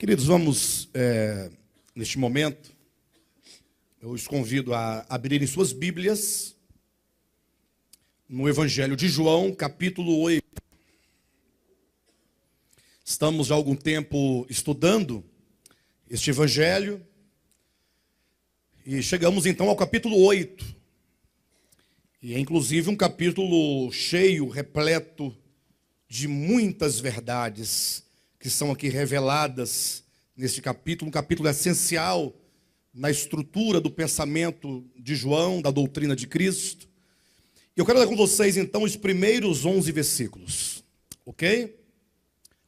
Queridos, vamos, neste momento, eu os convido a abrirem suas Bíblias no Evangelho de João, capítulo 8. Estamos há algum tempo estudando este Evangelho e chegamos então ao capítulo 8. E é inclusive um capítulo cheio, repleto de muitas verdades que são aqui reveladas neste capítulo, um capítulo essencial na estrutura do pensamento de João, da doutrina de Cristo. E eu quero ler com vocês, então, os primeiros 11 versículos, ok?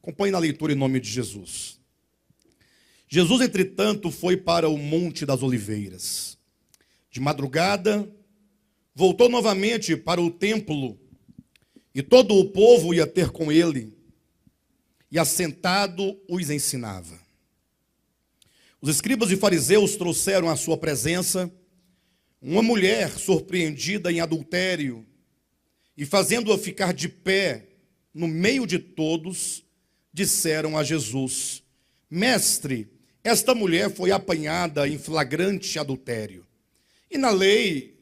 Acompanhe na leitura em nome de Jesus. Jesus, entretanto, foi para o Monte das Oliveiras. De madrugada, voltou novamente para o templo, e todo o povo ia ter com ele, e assentado os ensinava. Os escribas e fariseus trouxeram à sua presença uma mulher surpreendida em adultério, e fazendo-a ficar de pé no meio de todos, disseram a Jesus: Mestre, esta mulher foi apanhada em flagrante adultério. E na lei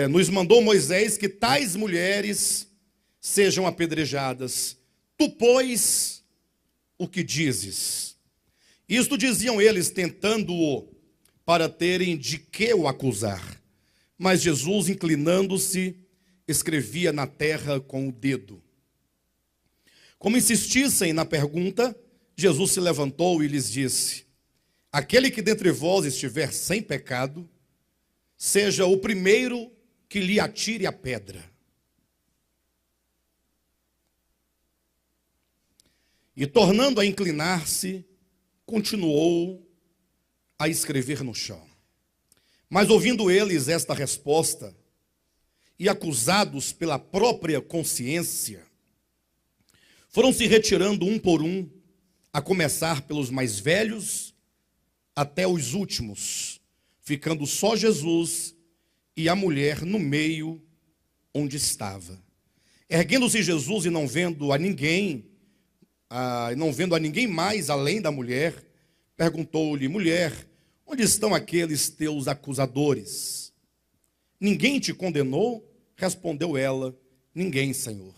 nos mandou Moisés que tais mulheres sejam apedrejadas. Tu, pois, o que dizes? Isto diziam eles, tentando-o, para terem de que o acusar. Mas Jesus, inclinando-se, escrevia na terra com o dedo. Como insistissem na pergunta, Jesus se levantou e lhes disse: Aquele que dentre vós estiver sem pecado, seja o primeiro que lhe atire a pedra. E tornando a inclinar-se, continuou a escrever no chão. Mas ouvindo eles esta resposta, e acusados pela própria consciência, foram se retirando um por um, a começar pelos mais velhos até os últimos, ficando só Jesus e a mulher no meio onde estava. Erguendo-se Jesus e não vendo a ninguém mais além da mulher, perguntou-lhe: Mulher, onde estão aqueles teus acusadores? Ninguém te condenou? Respondeu ela: Ninguém, Senhor.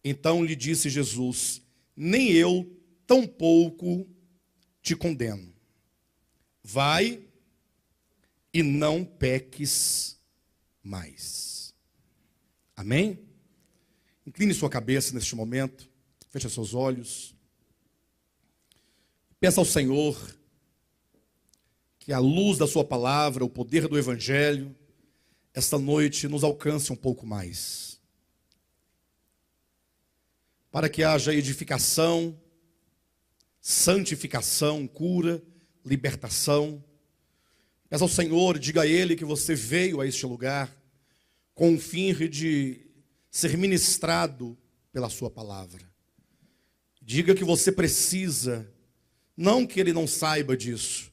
Então lhe disse Jesus: Nem eu tampouco te condeno. Vai e não peques mais. Amém? Incline sua cabeça neste momento. Feche seus olhos. Peça ao Senhor que a luz da sua palavra, o poder do Evangelho, esta noite nos alcance um pouco mais. Para que haja edificação, santificação, cura, libertação. Peça ao Senhor, diga a Ele que você veio a este lugar com o fim de ser ministrado pela sua palavra. Diga que você precisa, não que Ele não saiba disso,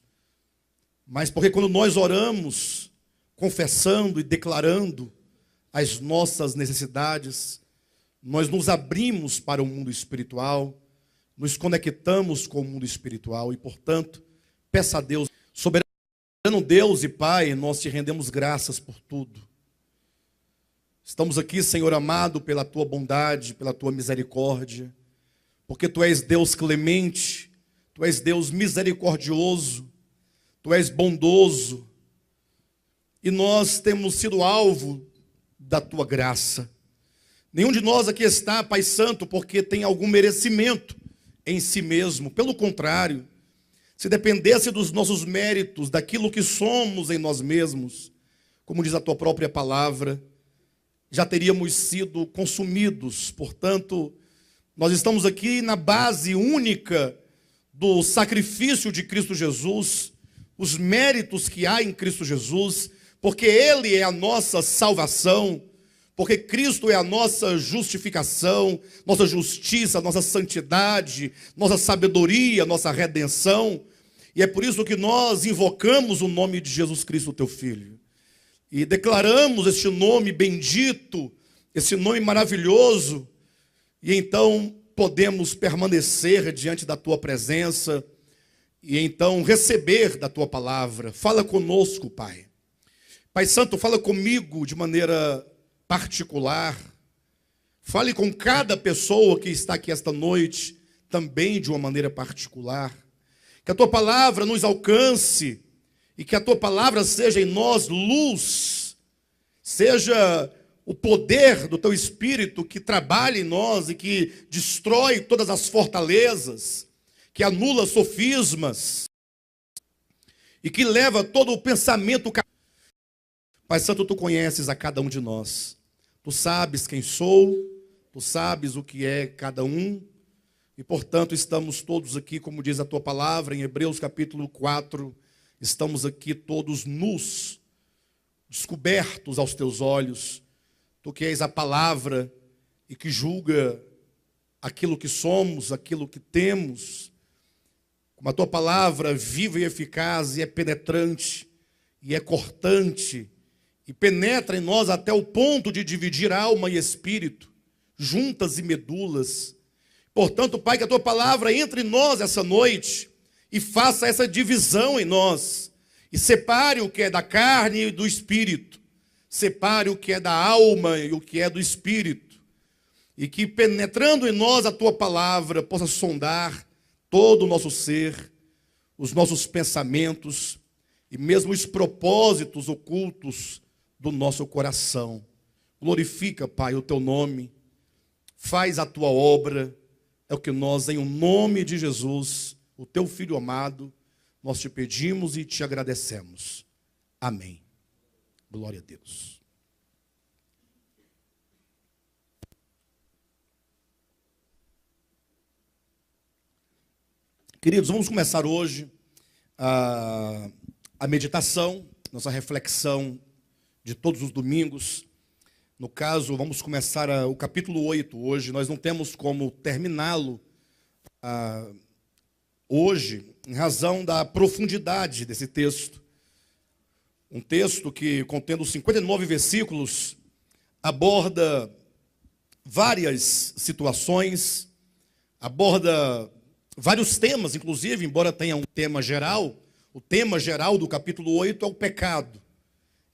mas porque quando nós oramos, confessando e declarando as nossas necessidades, nós nos abrimos para o mundo espiritual, nos conectamos com o mundo espiritual e, portanto, peça a Deus, soberano Deus e Pai, nós te rendemos graças por tudo. Estamos aqui, Senhor amado, pela tua bondade, pela tua misericórdia, porque tu és Deus clemente, tu és Deus misericordioso, tu és bondoso, e nós temos sido alvo da tua graça. Nenhum de nós aqui está, Pai Santo, porque tem algum merecimento em si mesmo. Pelo contrário, se dependesse dos nossos méritos, daquilo que somos em nós mesmos, como diz a tua própria palavra, já teríamos sido consumidos. Portanto, nós estamos aqui na base única do sacrifício de Cristo Jesus, os méritos que há em Cristo Jesus, porque Ele é a nossa salvação, porque Cristo é a nossa justificação, nossa justiça, nossa santidade, nossa sabedoria, nossa redenção. E é por isso que nós invocamos o nome de Jesus Cristo, teu Filho, e declaramos este nome bendito, esse nome maravilhoso. E então podemos permanecer diante da tua presença e então receber da tua palavra. Fala conosco, Pai. Pai Santo, fala comigo de maneira particular. Fale com cada pessoa que está aqui esta noite, também de uma maneira particular. Que a tua palavra nos alcance e que a tua palavra seja em nós luz, seja o poder do teu Espírito que trabalha em nós e que destrói todas as fortalezas, que anula sofismas e que leva todo o pensamento. Pai Santo, tu conheces a cada um de nós. Tu sabes quem sou, tu sabes o que é cada um. E, portanto, estamos todos aqui, como diz a tua palavra, em Hebreus capítulo 4, estamos aqui todos nus, descobertos aos teus olhos. Tu que és a palavra e que julga aquilo que somos, aquilo que temos. Como a tua palavra viva e eficaz e é penetrante e é cortante e penetra em nós até o ponto de dividir alma e espírito, juntas e medulas. Portanto, Pai, que a tua palavra entre em nós essa noite e faça essa divisão em nós e separe o que é da carne e do espírito. Separe o que é da alma e o que é do espírito. E que penetrando em nós a tua palavra possa sondar todo o nosso ser, os nossos pensamentos e mesmo os propósitos ocultos do nosso coração. Glorifica, Pai, o teu nome. Faz a tua obra. É o que nós, em nome de Jesus, o teu Filho amado, nós te pedimos e te agradecemos. Amém. Glória a Deus. Queridos, vamos começar hoje a meditação, nossa reflexão de todos os domingos. No caso, vamos começar o capítulo 8 hoje. Nós não temos como terminá-lo hoje, em razão da profundidade desse texto. Um texto que, contendo 59 versículos, aborda várias situações, aborda vários temas, inclusive, embora tenha um tema geral. O tema geral do capítulo 8 é o pecado,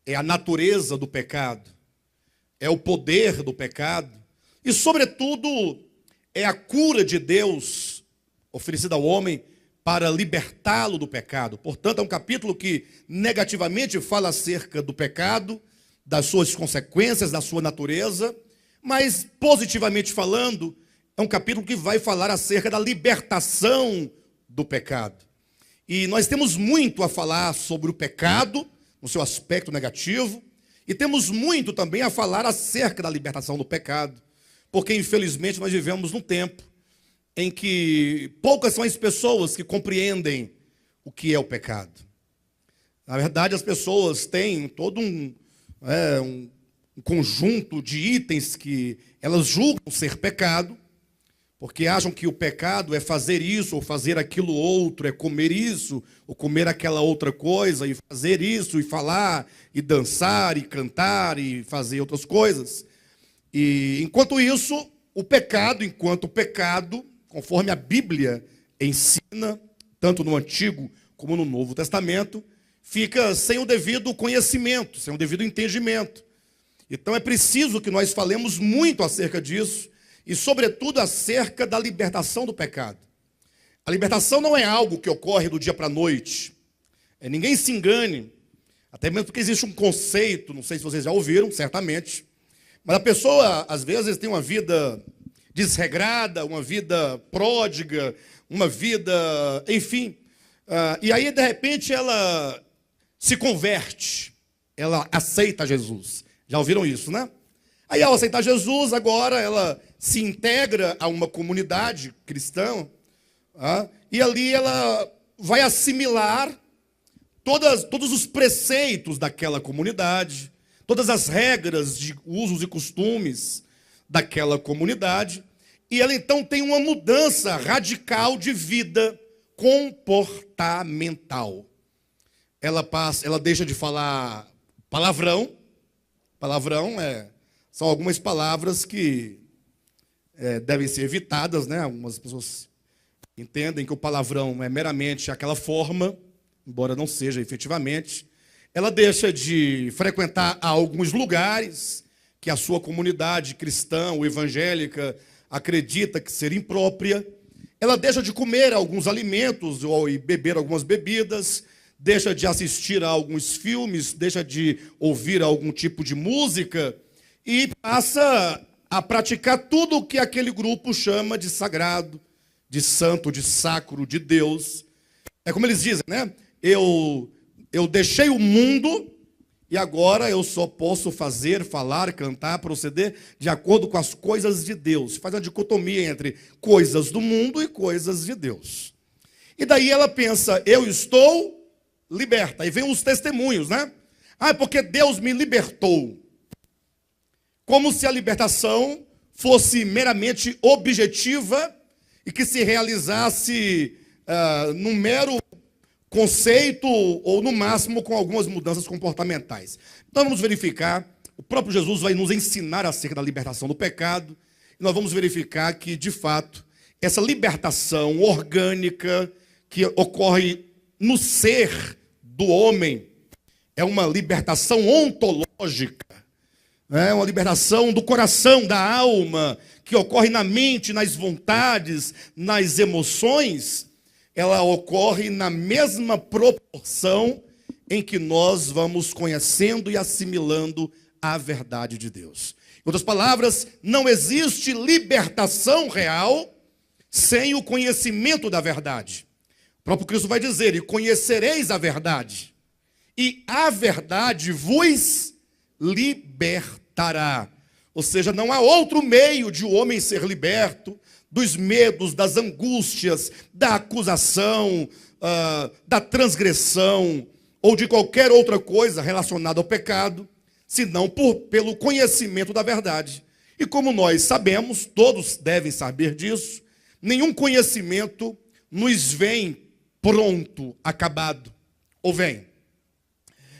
é a natureza do pecado, é o poder do pecado e, sobretudo, é a cura de Deus oferecida ao homem para libertá-lo do pecado. Portanto, é um capítulo que negativamente fala acerca do pecado, das suas consequências, da sua natureza, mas positivamente falando, é um capítulo que vai falar acerca da libertação do pecado. E nós temos muito a falar sobre o pecado, no seu aspecto negativo, e temos muito também a falar acerca da libertação do pecado, porque infelizmente nós vivemos num tempo em que poucas são as pessoas que compreendem o que é o pecado. Na verdade, as pessoas têm todo um conjunto de itens que elas julgam ser pecado, porque acham que o pecado é fazer isso ou fazer aquilo outro, é comer isso ou comer aquela outra coisa, e fazer isso e falar e dançar e cantar e fazer outras coisas. E enquanto isso, o pecado, conforme a Bíblia ensina, tanto no Antigo como no Novo Testamento, fica sem o devido conhecimento, sem o devido entendimento. Então é preciso que nós falemos muito acerca disso, e sobretudo acerca da libertação do pecado. A libertação não é algo que ocorre do dia para a noite. Ninguém se engane, até mesmo porque existe um conceito, não sei se vocês já ouviram, certamente, mas a pessoa às vezes tem uma vida desregrada, uma vida pródiga, uma vida, enfim, e aí de repente ela se converte, ela aceita Jesus. Já ouviram isso, né? Aí ao aceitar Jesus, agora ela se integra a uma comunidade cristã, e ali ela vai assimilar todos os preceitos daquela comunidade, todas as regras de usos e costumes daquela comunidade, e ela então tem uma mudança radical de vida comportamental. Ela deixa de falar palavrão. São algumas palavras que devem ser evitadas, né? Algumas pessoas entendem que o palavrão é meramente aquela forma, embora não seja efetivamente. Ela deixa de frequentar alguns lugares que a sua comunidade cristã ou evangélica acredita que ser imprópria. Ela deixa de comer alguns alimentos ou beber algumas bebidas, deixa de assistir a alguns filmes, deixa de ouvir algum tipo de música e passa a praticar tudo o que aquele grupo chama de sagrado, de santo, de sacro, de Deus. É como eles dizem, né? Eu deixei o mundo e agora eu só posso fazer, falar, cantar, proceder de acordo com as coisas de Deus. Faz uma dicotomia entre coisas do mundo e coisas de Deus. E daí ela pensa, eu estou liberta. Aí vem os testemunhos, né? Ah, é porque Deus me libertou. Como se a libertação fosse meramente objetiva e que se realizasse num mero conceito ou, no máximo, com algumas mudanças comportamentais. Então, vamos verificar, o próprio Jesus vai nos ensinar acerca da libertação do pecado, e nós vamos verificar que, de fato, essa libertação orgânica que ocorre no ser do homem é uma libertação ontológica, é uma libertação do coração, da alma, que ocorre na mente, nas vontades, nas emoções. Ela ocorre na mesma proporção em que nós vamos conhecendo e assimilando a verdade de Deus. Em outras palavras, não existe libertação real sem o conhecimento da verdade. O próprio Cristo vai dizer, e conhecereis a verdade, e a verdade vos libertará. Ou seja, não há outro meio de o homem ser liberto dos medos, das angústias, da acusação, da transgressão ou de qualquer outra coisa relacionada ao pecado, senão pelo conhecimento da verdade. E como nós sabemos, todos devem saber disso, nenhum conhecimento nos vem pronto, acabado, ou vem.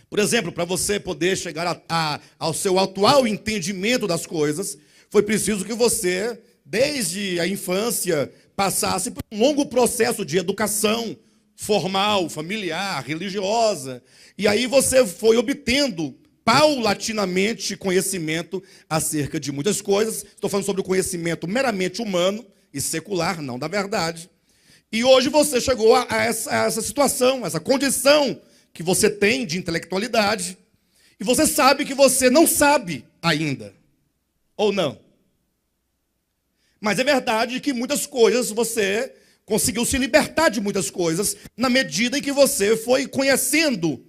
Por exemplo, para você poder chegar ao seu atual entendimento das coisas, foi preciso que você, desde a infância, passasse por um longo processo de educação formal, familiar, religiosa. E aí você foi obtendo paulatinamente conhecimento acerca de muitas coisas. Estou falando sobre o conhecimento meramente humano e secular, não da verdade. E hoje você chegou a essa situação, essa condição que você tem de intelectualidade. E você sabe que você não sabe ainda. Ou não? Mas é verdade que muitas coisas você conseguiu se libertar de muitas coisas na medida em que você foi conhecendo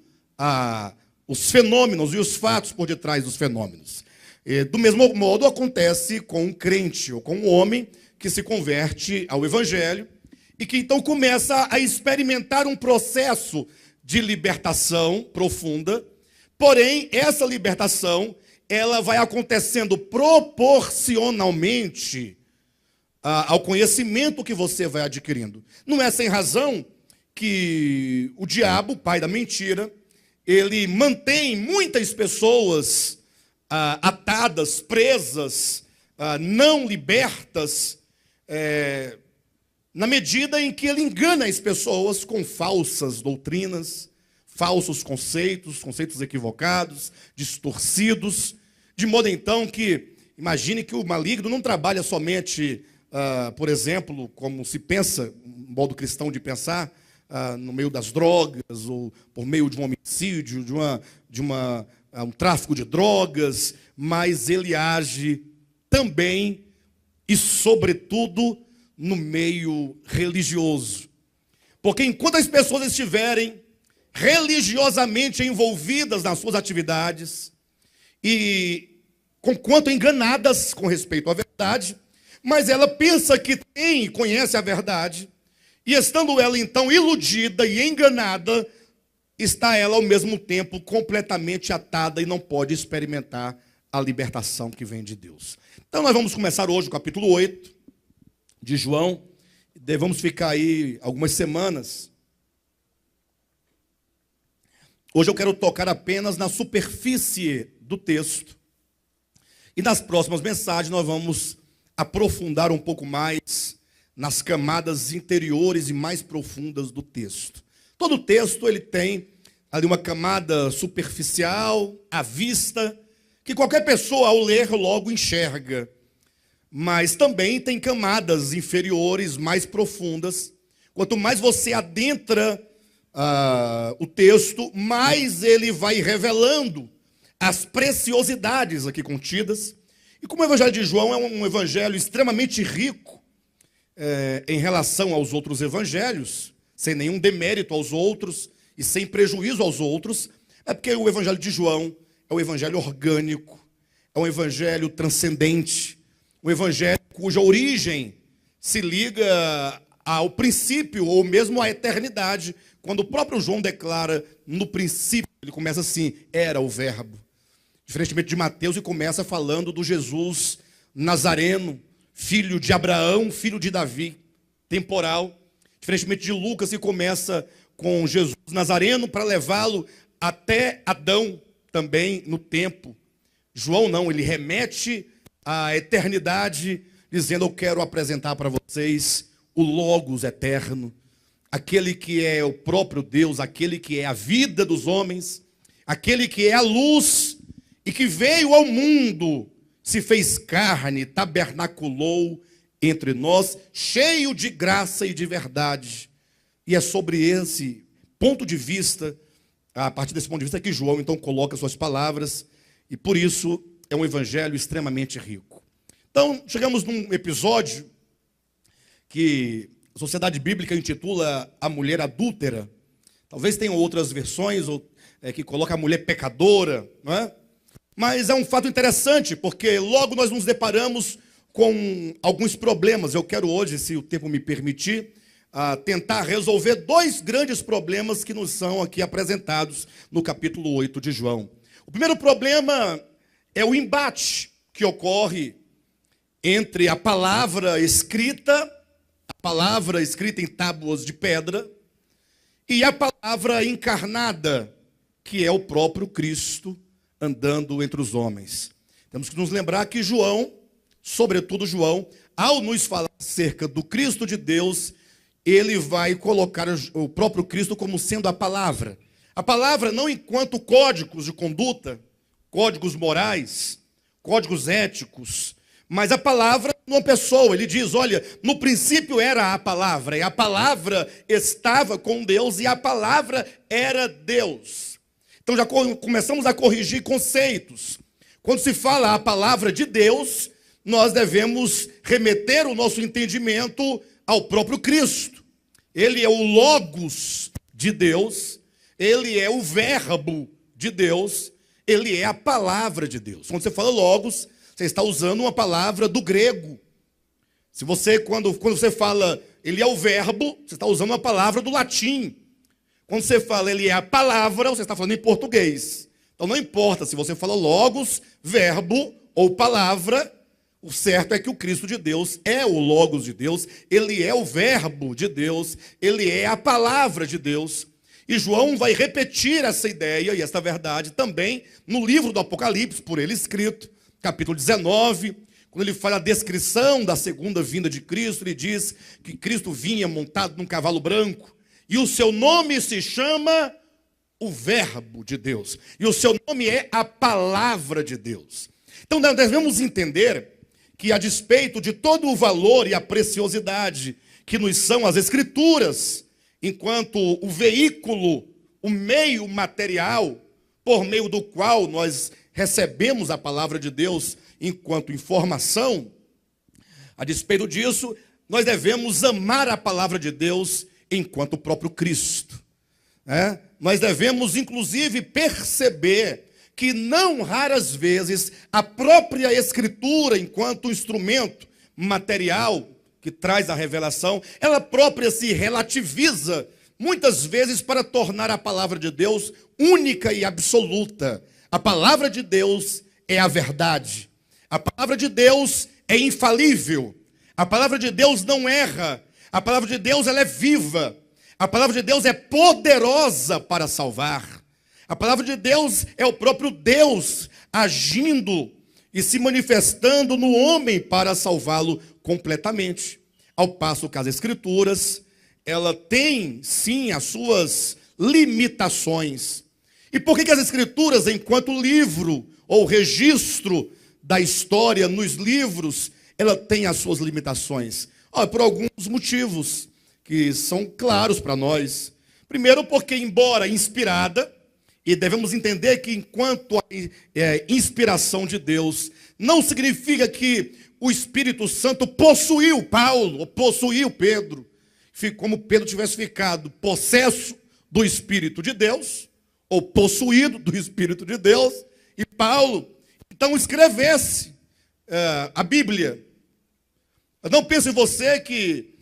os fenômenos e os fatos por detrás dos fenômenos. E, do mesmo modo acontece com um crente ou com um homem que se converte ao Evangelho e que então começa a experimentar um processo de libertação profunda. Porém, essa libertação ela vai acontecendo proporcionalmente ao conhecimento que você vai adquirindo. Não é sem razão que o diabo, pai da mentira, ele mantém muitas pessoas atadas, presas, não libertas, na medida em que ele engana as pessoas com falsas doutrinas, falsos conceitos equivocados, distorcidos, de modo então que, imagine que o maligno não trabalha somente por exemplo, como se pensa, um modo cristão de pensar, no meio das drogas, ou por meio de um homicídio, de um tráfico de drogas, mas ele age também e, sobretudo, no meio religioso. Porque enquanto as pessoas estiverem religiosamente envolvidas nas suas atividades, e conquanto enganadas com respeito à verdade, mas ela pensa que tem e conhece a verdade, e estando ela então iludida e enganada, está ela ao mesmo tempo completamente atada e não pode experimentar a libertação que vem de Deus. Então nós vamos começar hoje o capítulo 8 de João, vamos ficar aí algumas semanas. Hoje eu quero tocar apenas na superfície do texto, e nas próximas mensagens nós vamos aprofundar um pouco mais nas camadas interiores e mais profundas do texto. Todo texto ele tem ali uma camada superficial, à vista, que qualquer pessoa ao ler logo enxerga. Mas também tem camadas inferiores, mais profundas. Quanto mais você adentra o texto, mais ele vai revelando as preciosidades aqui contidas. E como o Evangelho de João é um evangelho extremamente rico em relação aos outros evangelhos, sem nenhum demérito aos outros e sem prejuízo aos outros, é porque o Evangelho de João é um evangelho orgânico, é um evangelho transcendente, um evangelho cuja origem se liga ao princípio ou mesmo à eternidade, quando o próprio João declara no princípio, ele começa assim, era o verbo. Diferentemente de Mateus, ele começa falando do Jesus Nazareno, filho de Abraão, filho de Davi, temporal. Diferentemente de Lucas, que começa com Jesus Nazareno para levá-lo até Adão, também no tempo. João não, ele remete à eternidade, dizendo, eu quero apresentar para vocês o Logos eterno, aquele que é o próprio Deus, aquele que é a vida dos homens, aquele que é a luz e que veio ao mundo, se fez carne, tabernaculou entre nós, cheio de graça e de verdade. E é sobre esse ponto de vista, a partir desse ponto de vista, que João então coloca suas palavras, e por isso é um evangelho extremamente rico. Então, chegamos num episódio que a Sociedade Bíblica intitula A Mulher Adúltera. Talvez tenham outras versões que colocam a mulher pecadora, não é? Mas é um fato interessante, porque logo nós nos deparamos com alguns problemas. Eu quero hoje, se o tempo me permitir, tentar resolver dois grandes problemas que nos são aqui apresentados no capítulo 8 de João. O primeiro problema é o embate que ocorre entre a palavra escrita em tábuas de pedra, e a palavra encarnada, que é o próprio Cristo andando entre os homens. Temos que nos lembrar que João, sobretudo João, ao nos falar acerca do Cristo de Deus, ele vai colocar o próprio Cristo como sendo a palavra. A palavra não enquanto códigos de conduta, códigos morais, códigos éticos, mas a palavra numa pessoa. Ele diz, olha, no princípio era a palavra, e a palavra estava com Deus, e a palavra era Deus. Então já começamos a corrigir conceitos. Quando se fala a palavra de Deus, nós devemos remeter o nosso entendimento ao próprio Cristo. Ele é o Logos de Deus, ele é o Verbo de Deus, ele é a palavra de Deus. Quando você fala Logos, você está usando uma palavra do grego. Quando você fala ele é o verbo, você está usando uma palavra do latim. Quando você fala ele é a palavra, você está falando em português. Então não importa se você fala logos, verbo ou palavra, o certo é que o Cristo de Deus é o Logos de Deus, ele é o verbo de Deus, ele é a palavra de Deus. E João vai repetir essa ideia e essa verdade também no livro do Apocalipse, por ele escrito, capítulo 19, quando ele fala a descrição da segunda vinda de Cristo, ele diz que Cristo vinha montado num cavalo branco, e o seu nome se chama o Verbo de Deus. E o seu nome é a Palavra de Deus. Então nós devemos entender que a despeito de todo o valor e a preciosidade que nos são as Escrituras, enquanto o veículo, o meio material, por meio do qual nós recebemos a Palavra de Deus enquanto informação, a despeito disso, nós devemos amar a Palavra de Deus enquanto o próprio Cristo. Nós devemos, inclusive, perceber que não raras vezes a própria Escritura, enquanto instrumento material que traz a revelação, ela própria se relativiza, muitas vezes para tornar a palavra de Deus única e absoluta. A palavra de Deus é a verdade. A palavra de Deus é infalível. A palavra de Deus não erra. A palavra de Deus ela é viva. A palavra de Deus é poderosa para salvar. A palavra de Deus é o próprio Deus agindo e se manifestando no homem para salvá-lo completamente. ao passo que as Escrituras, ela tem, sim, as suas limitações. E por que as Escrituras, enquanto livro ou registro da história nos livros, ela tem as suas limitações? Por alguns motivos que são claros para nós. Primeiro, porque, embora inspirada, e devemos entender que enquanto a inspiração de Deus, não significa que o Espírito Santo possuiu Paulo, ou possuiu Pedro, como Pedro tivesse ficado possesso do Espírito de Deus, ou possuído do Espírito de Deus, e Paulo, então, escrevesse a Bíblia. Não pense você que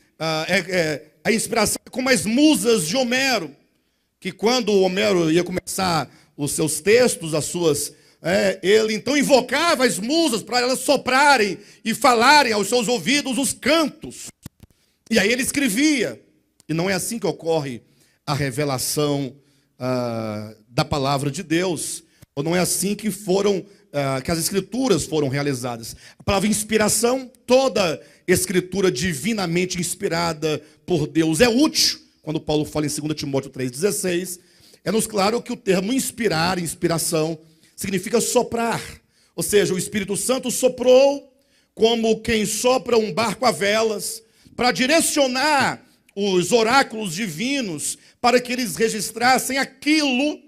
a inspiração é como as musas de Homero, que quando Homero ia começar os seus textos, ele então invocava as musas para elas soprarem e falarem aos seus ouvidos os cantos. E aí ele escrevia. E não é assim que ocorre a revelação da palavra de Deus. Ou não é assim que que as escrituras foram realizadas. A palavra inspiração, toda escritura divinamente inspirada por Deus é útil. Quando Paulo fala em 2 Timóteo 3,16, é-nos claro que o termo inspirar, inspiração, significa soprar. Ou seja, o Espírito Santo soprou como quem sopra um barco a velas, para direcionar os oráculos divinos, para que eles registrassem aquilo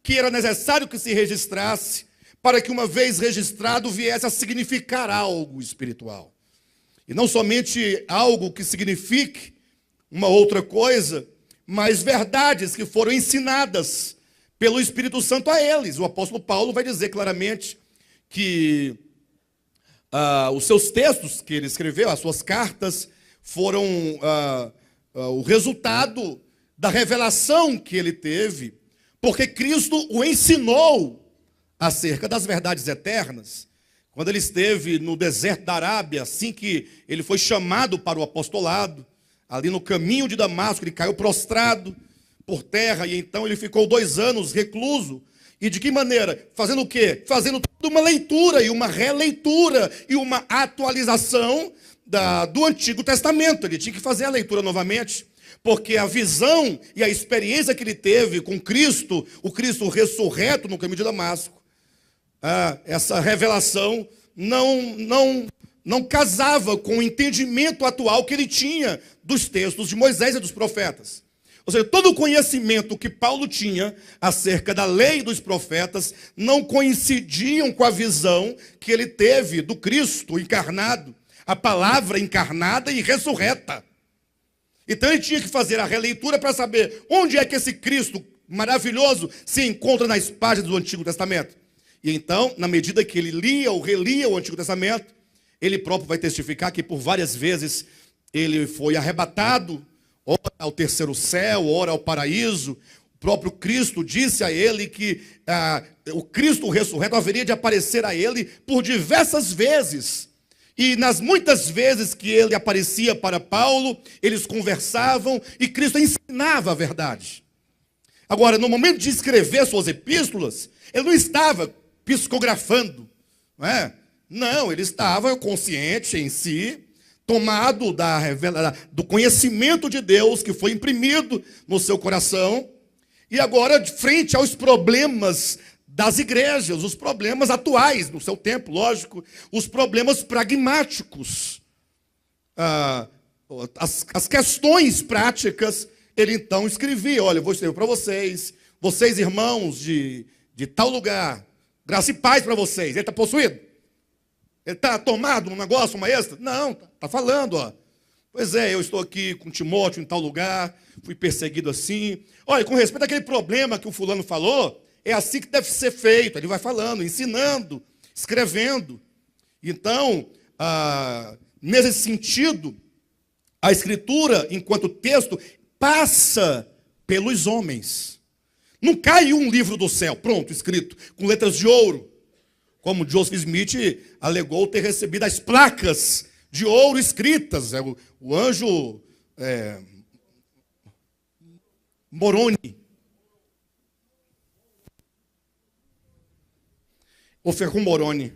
que era necessário que se registrasse, para que uma vez registrado viesse a significar algo espiritual. E não somente algo que signifique uma outra coisa, mas verdades que foram ensinadas pelo Espírito Santo a eles. O apóstolo Paulo vai dizer claramente que os seus textos que ele escreveu, as suas cartas, foram o resultado da revelação que ele teve, porque Cristo o ensinou acerca das verdades eternas. Quando ele esteve no deserto da Arábia, assim que ele foi chamado para o apostolado, ali no caminho de Damasco, ele caiu prostrado por terra, e então ele ficou 2 anos recluso. E de que maneira? Fazendo o quê? Fazendo toda uma leitura e uma releitura e uma atualização do Antigo Testamento. Ele tinha que fazer a leitura novamente, porque a visão e a experiência que ele teve com Cristo, o Cristo ressurreto no caminho de Damasco, essa revelação não casava com o entendimento atual que ele tinha dos textos de Moisés e dos profetas. Ou seja, todo o conhecimento que Paulo tinha acerca da lei e dos profetas não coincidiam com a visão que ele teve do Cristo encarnado, a palavra encarnada e ressurreta. Então ele tinha que fazer a releitura para saber onde é que esse Cristo maravilhoso se encontra nas páginas do Antigo Testamento. E então, na medida que ele lia ou relia o Antigo Testamento, ele próprio vai testificar que por várias vezes ele foi arrebatado, ora ao terceiro céu, ora ao paraíso. O próprio Cristo disse a ele que o Cristo ressurreto haveria de aparecer a ele por diversas vezes. E nas muitas vezes que ele aparecia para Paulo, eles conversavam e Cristo ensinava a verdade. Agora, no momento de escrever suas epístolas, ele não estava psicografando, não é? Não, ele estava consciente em si, tomado do conhecimento de Deus que foi imprimido no seu coração, e agora, frente aos problemas das igrejas, os problemas atuais no seu tempo, lógico, os problemas pragmáticos, as questões práticas, ele então escrevia: olha, eu vou escrever para vocês irmãos de tal lugar, graça e paz para vocês. Ele está possuído? Ele está tomado um negócio, uma extra? Não, está falando, ó. Pois é, eu estou aqui com Timóteo em tal lugar, fui perseguido assim. Olha, com respeito àquele problema que o fulano falou, é assim que deve ser feito. Ele vai falando, ensinando, escrevendo. Então, nesse sentido, a Escritura, enquanto texto, passa pelos homens. Não cai um livro do céu, pronto, escrito, com letras de ouro, como Joseph Smith alegou ter recebido as placas de ouro escritas. O anjo Moroni. Vou ficar com Moroni.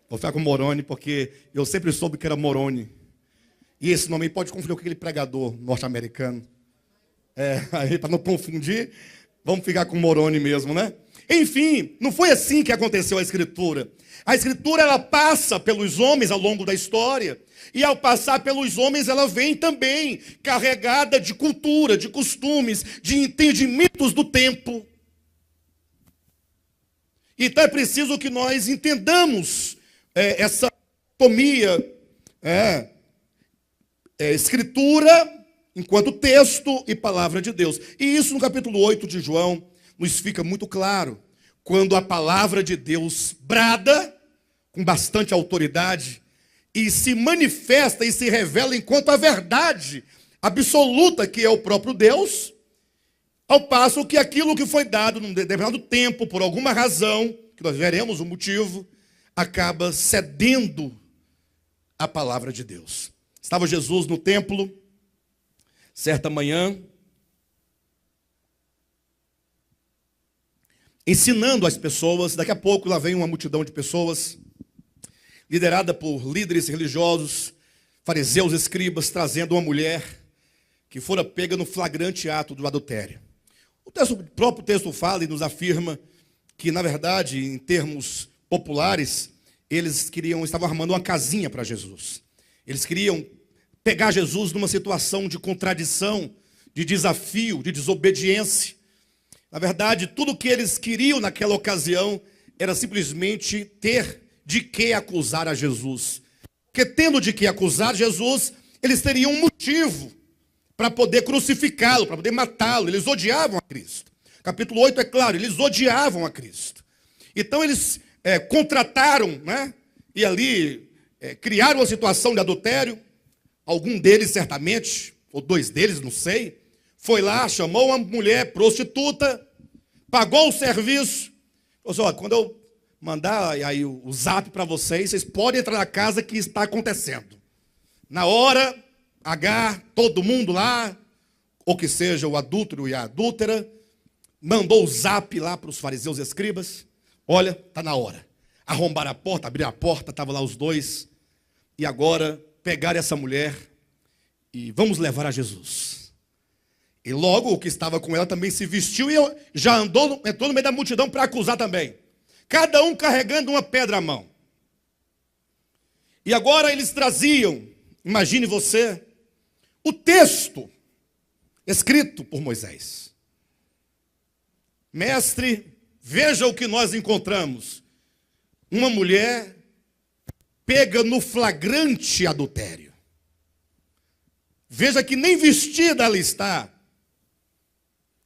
Vou ficar com Moroni, porque eu sempre soube que era Moroni. E esse nome aí pode confundir com aquele pregador norte-americano. Aí para não confundir, vamos ficar com Moroni mesmo, né? Enfim, não foi assim que aconteceu a Escritura. A Escritura, ela passa pelos homens ao longo da história. E ao passar pelos homens, ela vem também carregada de cultura, de costumes, de entendimentos do tempo. Então é preciso que nós entendamos essa dicotomia, Escritura enquanto texto e palavra de Deus. E isso no capítulo 8 de João nos fica muito claro. Quando a palavra de Deus brada com bastante autoridade e se manifesta e se revela enquanto a verdade absoluta que é o próprio Deus, ao passo que aquilo que foi dado num determinado tempo, por alguma razão, que nós veremos o motivo, acaba cedendo à palavra de Deus. Estava Jesus no templo, certa manhã, ensinando as pessoas. Daqui a pouco lá vem uma multidão de pessoas, liderada por líderes religiosos, fariseus, escribas, trazendo uma mulher que fora pega no flagrante ato do adultério. O próprio texto fala e nos afirma que, na verdade, em termos populares, eles estavam armando uma casinha para Jesus. Eles queriam pegar Jesus numa situação de contradição, de desafio, de desobediência. Na verdade, tudo que eles queriam naquela ocasião era simplesmente ter de que acusar a Jesus. Porque tendo de que acusar Jesus, eles teriam um motivo para poder crucificá-lo, para poder matá-lo. Eles odiavam a Cristo. Capítulo 8 é claro, eles odiavam a Cristo. Então eles contrataram, né? E ali criaram uma situação de adultério. Algum deles certamente, ou dois deles, não sei, foi lá, chamou uma mulher prostituta, pagou o serviço. Falou assim, ó, quando eu mandar aí o zap para vocês podem entrar na casa que está acontecendo. Na hora H, todo mundo lá, ou que seja o adúltero e a adúltera, mandou o zap lá para os fariseus e escribas. Olha, está na hora. Arrombaram a porta, abriram a porta, estavam lá os dois. E agora pegaram essa mulher e vamos levar a Jesus. E logo o que estava com ela também se vestiu e já entrou no meio da multidão para acusar também. Cada um carregando uma pedra à mão. E agora eles traziam, imagine você, o texto escrito por Moisés. Mestre, veja o que nós encontramos. Uma mulher pega no flagrante adultério. Veja que nem vestida ela está.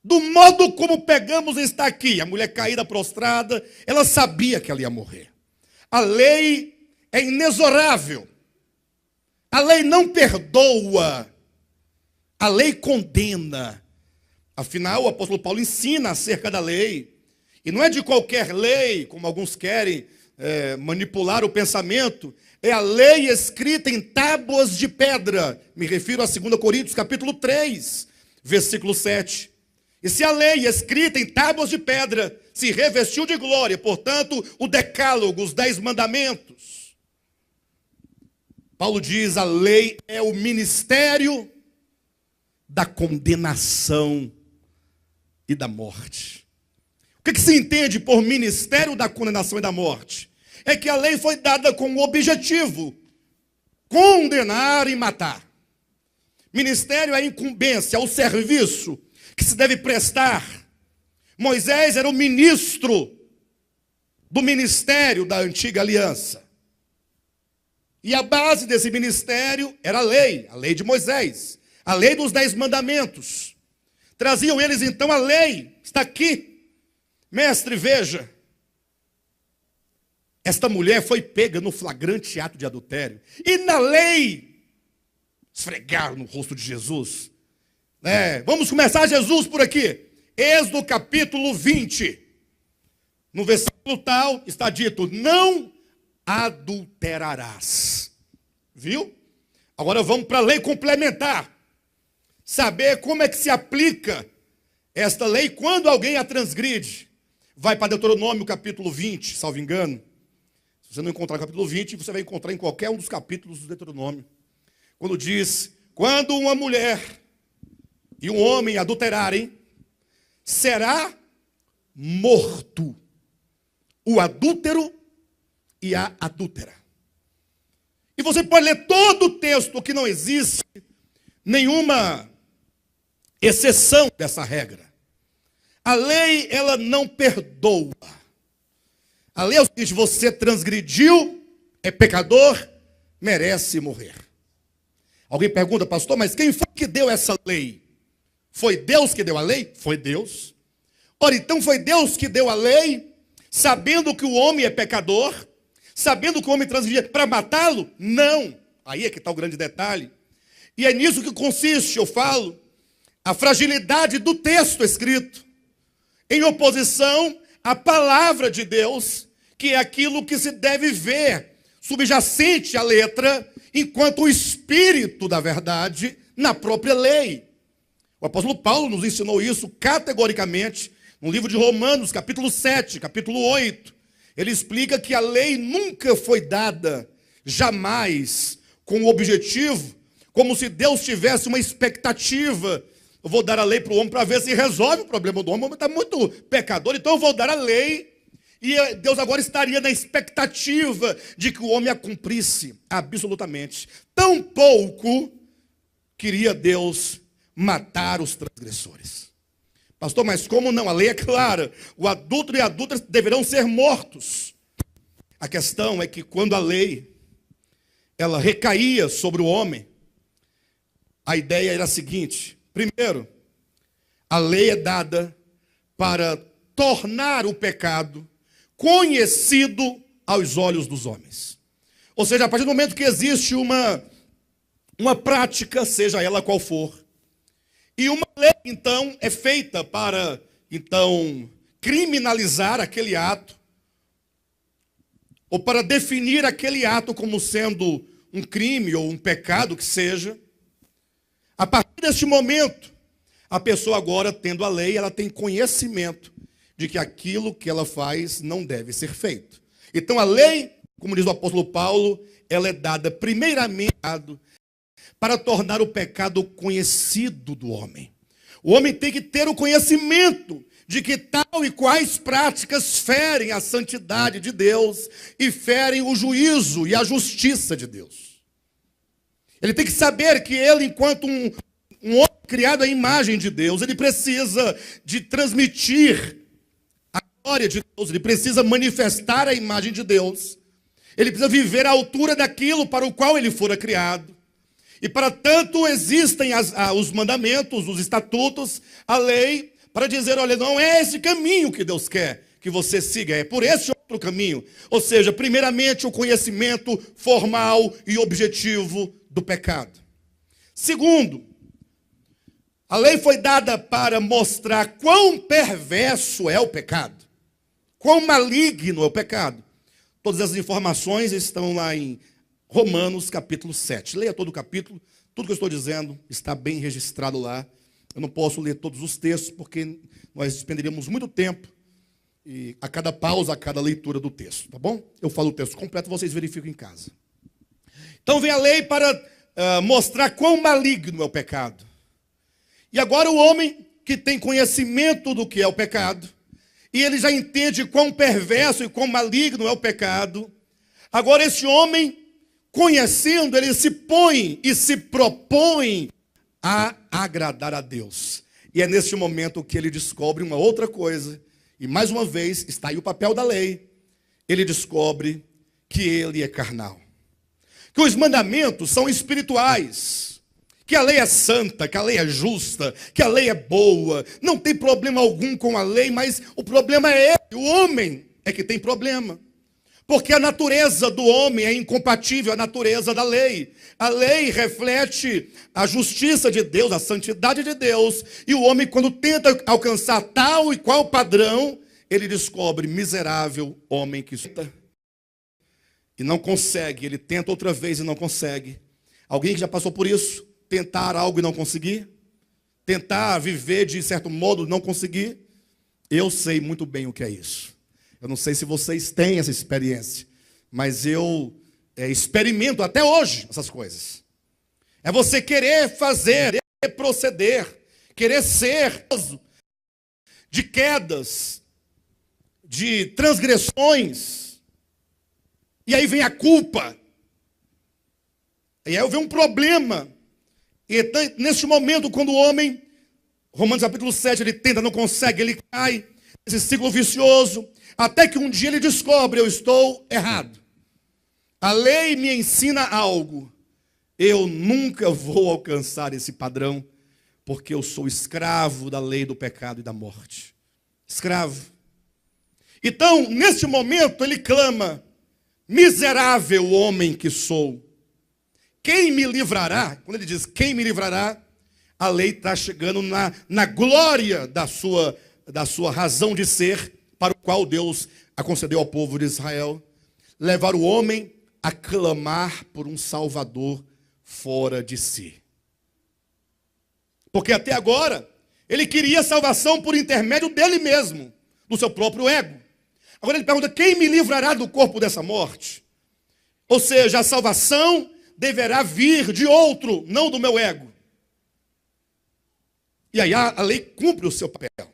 Do modo como pegamos está aqui. A mulher caída, prostrada, ela sabia que ela ia morrer. A lei é inexorável. A lei não perdoa. A lei condena. Afinal, o apóstolo Paulo ensina acerca da lei. E não é de qualquer lei, como alguns querem manipular o pensamento. É a lei escrita em tábuas de pedra. Me refiro a 2 Coríntios, capítulo 3, versículo 7. E se a lei escrita em tábuas de pedra se revestiu de glória, portanto, o decálogo, os 10 mandamentos. Paulo diz, a lei é o ministério da condenação e da morte. O que se entende por ministério da condenação e da morte? É que a lei foi dada com o objetivo, condenar e matar. Ministério é a incumbência, o serviço que se deve prestar. Moisés era o ministro do ministério da antiga aliança. E a base desse ministério era a lei de Moisés, a lei dos 10 mandamentos. Traziam eles então a lei, está aqui. Mestre, veja, esta mulher foi pega no flagrante ato de adultério. E na lei, esfregaram no rosto de Jesus. Vamos começar Jesus por aqui. Êxodo capítulo 20. No versículo tal está dito, não adulterarás. Viu? Agora vamos para a lei complementar. Saber como é que se aplica esta lei quando alguém a transgride. Vai para Deuteronômio capítulo 20, salvo engano. Se você não encontrar o capítulo 20, você vai encontrar em qualquer um dos capítulos do Deuteronômio. quando diz: quando uma mulher e um homem adulterarem, será morto o adúltero e a adúltera. E você pode ler todo o texto, que não existe nenhuma exceção dessa regra. A lei, ela não perdoa. A lei é o seguinte: você transgrediu, é pecador, merece morrer. Alguém pergunta: pastor, mas quem foi que deu essa lei? Foi Deus que deu a lei? Foi Deus. Ora, então foi Deus que deu a lei, sabendo que o homem é pecador, sabendo que o homem transgredia para matá-lo? Não. Aí é que está o grande detalhe. E é nisso que consiste, eu falo, a fragilidade do texto escrito, em oposição à palavra de Deus, que é aquilo que se deve ver subjacente à letra, enquanto o espírito da verdade na própria lei. O apóstolo Paulo nos ensinou isso categoricamente no livro de Romanos, capítulo 7, capítulo 8. Ele explica que a lei nunca foi dada, jamais, com o objetivo, como se Deus tivesse uma expectativa: eu vou dar a lei para o homem para ver se resolve o problema do homem. O homem está muito pecador, então eu vou dar a lei. E Deus agora estaria na expectativa de que o homem a cumprisse absolutamente. Tampouco queria Deus matar os transgressores. Pastor, mas como não? A lei é clara: o adúltero e a adúltera deverão ser mortos. A questão é que quando a lei ela recaía sobre o homem, a ideia era a seguinte: primeiro, a lei é dada para tornar o pecado conhecido aos olhos dos homens. Ou seja, a partir do momento que existe uma prática, seja ela qual for, e uma lei, então, é feita para, então, criminalizar aquele ato, ou para definir aquele ato como sendo um crime ou um pecado que seja, a partir deste momento, a pessoa agora, tendo a lei, ela tem conhecimento de que aquilo que ela faz não deve ser feito. Então a lei, como diz o apóstolo Paulo, ela é dada primeiramente para tornar o pecado conhecido do homem. O homem tem que ter o conhecimento de que tal e quais práticas ferem a santidade de Deus e ferem o juízo e a justiça de Deus. Ele tem que saber que ele, enquanto um homem criado à imagem de Deus, ele precisa de transmitir a glória de Deus, ele precisa manifestar a imagem de Deus, ele precisa viver à altura daquilo para o qual ele fora criado. E para tanto existem os mandamentos, os estatutos, a lei, para dizer: olha, não é esse caminho que Deus quer que você siga, é por esse outro caminho. Ou seja, primeiramente o conhecimento formal e objetivo do pecado. Segundo, a lei foi dada para mostrar quão perverso é o pecado, quão maligno é o pecado. Todas essas informações estão lá em Romanos capítulo 7. Leia todo o capítulo, tudo que eu estou dizendo está bem registrado lá. Eu não posso ler todos os textos, porque nós despenderíamos muito tempo e a cada pausa, a cada leitura do texto, tá bom? Eu falo o texto completo, vocês verificam em casa. Então vem a lei para mostrar quão maligno é o pecado. E agora o homem que tem conhecimento do que é o pecado, e ele já entende quão perverso e quão maligno é o pecado, agora esse homem, conhecendo, ele se põe e se propõe a agradar a Deus. E é neste momento que ele descobre uma outra coisa, e mais uma vez está aí o papel da lei. Ele descobre que ele é carnal, que os mandamentos são espirituais, que a lei é santa, que a lei é justa, que a lei é boa, não tem problema algum com a lei, mas o problema é ele, o homem é que tem problema. Porque a natureza do homem é incompatível à natureza da lei. A lei reflete a justiça de Deus, a santidade de Deus. E o homem, quando tenta alcançar tal e qual padrão, ele descobre: miserável homem que está. E não consegue, ele tenta outra vez e não consegue. Alguém que já passou por isso? Tentar algo e não conseguir? Tentar viver de certo modo e não conseguir? Eu sei muito bem o que é isso. Eu não sei se vocês têm essa experiência, mas eu experimento até hoje essas coisas. É você querer fazer, querer proceder, querer ser de quedas, de transgressões. E aí vem a culpa. E aí vem um problema. E neste momento, quando o homem, Romanos capítulo 7, ele tenta, não consegue, ele cai nesse ciclo vicioso, até que um dia ele descobre: eu estou errado. A lei me ensina algo. Eu nunca vou alcançar esse padrão, porque eu sou escravo da lei do pecado e da morte. Escravo. Então, neste momento, ele clama: miserável homem que sou, quem me livrará? Quando ele diz quem me livrará, a lei está chegando na glória da sua razão de ser, para o qual Deus a concedeu ao povo de Israel, levar o homem a clamar por um Salvador fora de si. Porque até agora, ele queria salvação por intermédio dele mesmo, do seu próprio ego. Agora ele pergunta: quem me livrará do corpo dessa morte? Ou seja, a salvação deverá vir de outro, não do meu ego. E aí a lei cumpre o seu papel.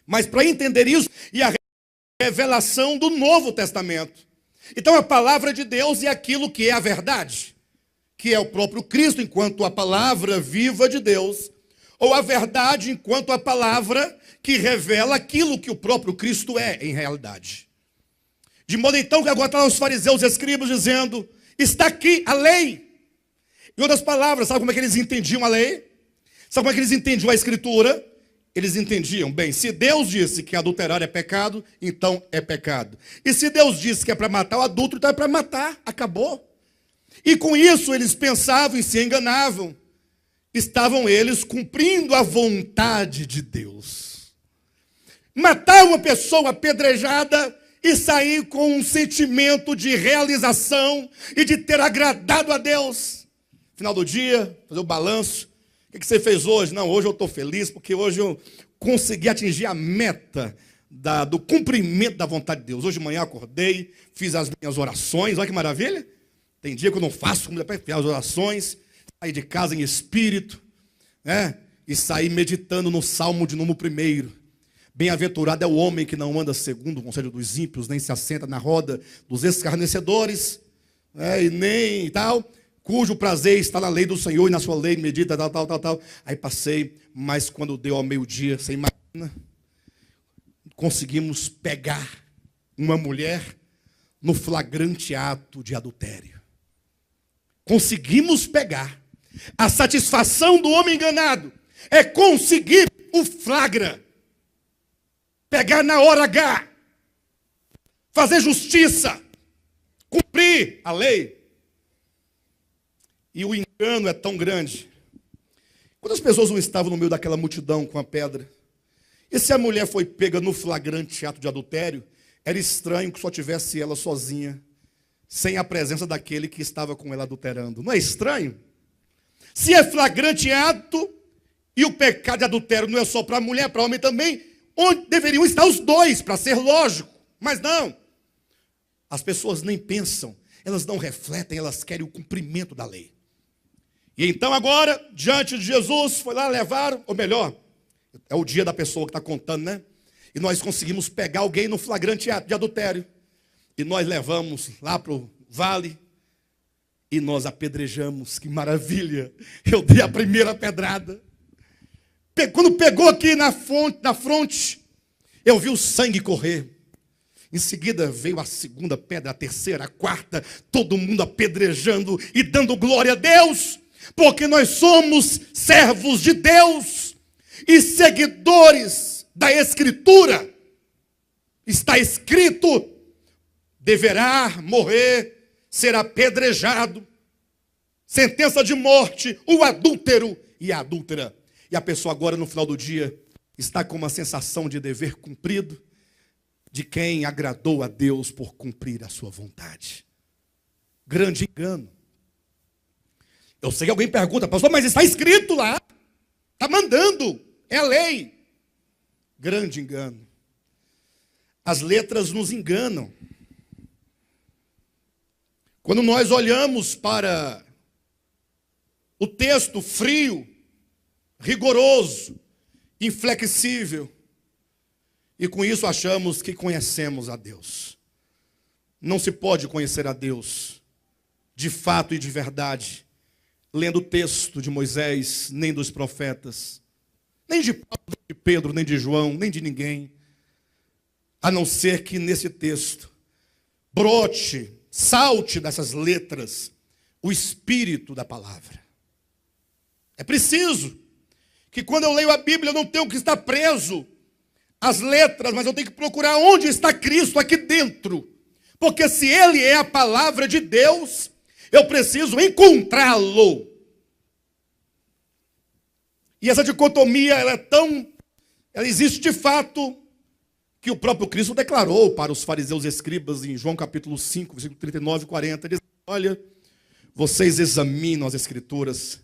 Mas para entender isso, e a revelação do Novo Testamento. Então a palavra de Deus é aquilo que é a verdade, que é o próprio Cristo enquanto a palavra viva de Deus, ou a verdade enquanto a palavra que revela aquilo que o próprio Cristo é em realidade. De modo então que agora estão os fariseus e escribas dizendo: está aqui a lei. Em outras palavras, sabe como é que eles entendiam a lei? Sabe como é que eles entendiam a Escritura? Eles entendiam: bem, se Deus disse que adulterar é pecado, então é pecado. E se Deus disse que é para matar o adulto, então é para matar, acabou. E com isso eles pensavam e se enganavam. Estavam eles cumprindo a vontade de Deus. Matar uma pessoa apedrejada e sair com um sentimento de realização e de ter agradado a Deus. Final do dia, fazer o balanço. O que você fez hoje? Não, hoje eu estou feliz porque hoje eu consegui atingir a meta do cumprimento da vontade de Deus. Hoje de manhã acordei, fiz as minhas orações, olha que maravilha. Tem dia que eu não faço, fiz as orações, saí de casa em espírito, né? E saí meditando no Salmo de número 1. Bem-aventurado é o homem que não anda segundo o conselho dos ímpios, nem se assenta na roda dos escarnecedores, né? E nem tal, cujo prazer está na lei do Senhor e na sua lei medita, tal. Aí passei, mas quando deu ao meio-dia, você imagina, conseguimos pegar uma mulher no flagrante ato de adultério. Conseguimos pegar. A satisfação do homem enganado é conseguir o flagra. Pegar na hora H. Fazer justiça. Cumprir a lei. E o engano é tão grande. Quantas pessoas não estavam no meio daquela multidão com a pedra? E se a mulher foi pega no flagrante ato de adultério, era estranho que só tivesse ela sozinha, sem a presença daquele que estava com ela adulterando. Não é estranho? Se é flagrante ato, e o pecado de adultério não é só para a mulher, para o homem também, onde deveriam estar os dois, para ser lógico. Mas não. As pessoas nem pensam, elas não refletem, elas querem o cumprimento da lei. E então agora, diante de Jesus, foi lá levar, ou melhor, é o dia da pessoa que está contando, né? E nós conseguimos pegar alguém no flagrante ato de adultério. E nós levamos lá para o vale e nós apedrejamos. Que maravilha! Eu dei a primeira pedrada. Quando pegou aqui na fronte, eu vi o sangue correr. Em seguida veio a segunda pedra, a terceira, a quarta, todo mundo apedrejando e dando glória a Deus, porque nós somos servos de Deus e seguidores da Escritura. Está escrito: deverá morrer, ser apedrejado, sentença de morte, o adúltero e a adúltera. E a pessoa agora, no final do dia, está com uma sensação de dever cumprido, de quem agradou a Deus por cumprir a sua vontade. Grande engano. Eu sei que alguém pergunta: pastor, mas está escrito lá, está mandando, é a lei. Grande engano. As letras nos enganam. Quando nós olhamos para o texto frio, rigoroso, inflexível. E com isso achamos que conhecemos a Deus. Não se pode conhecer a Deus de fato e de verdade lendo o texto de Moisés, nem dos profetas, nem de Paulo, nem de Pedro, nem de João, nem de ninguém, a não ser que nesse texto brote, salte dessas letras o espírito da palavra. É preciso que quando eu leio a Bíblia eu não tenho que estar preso às letras, mas eu tenho que procurar onde está Cristo aqui dentro. Porque se Ele é a palavra de Deus, eu preciso encontrá-lo. E essa dicotomia, ela existe de fato, que o próprio Cristo declarou para os fariseus e escribas em João capítulo 5, versículo 39 e 40. Ele diz: olha, vocês examinam as Escrituras,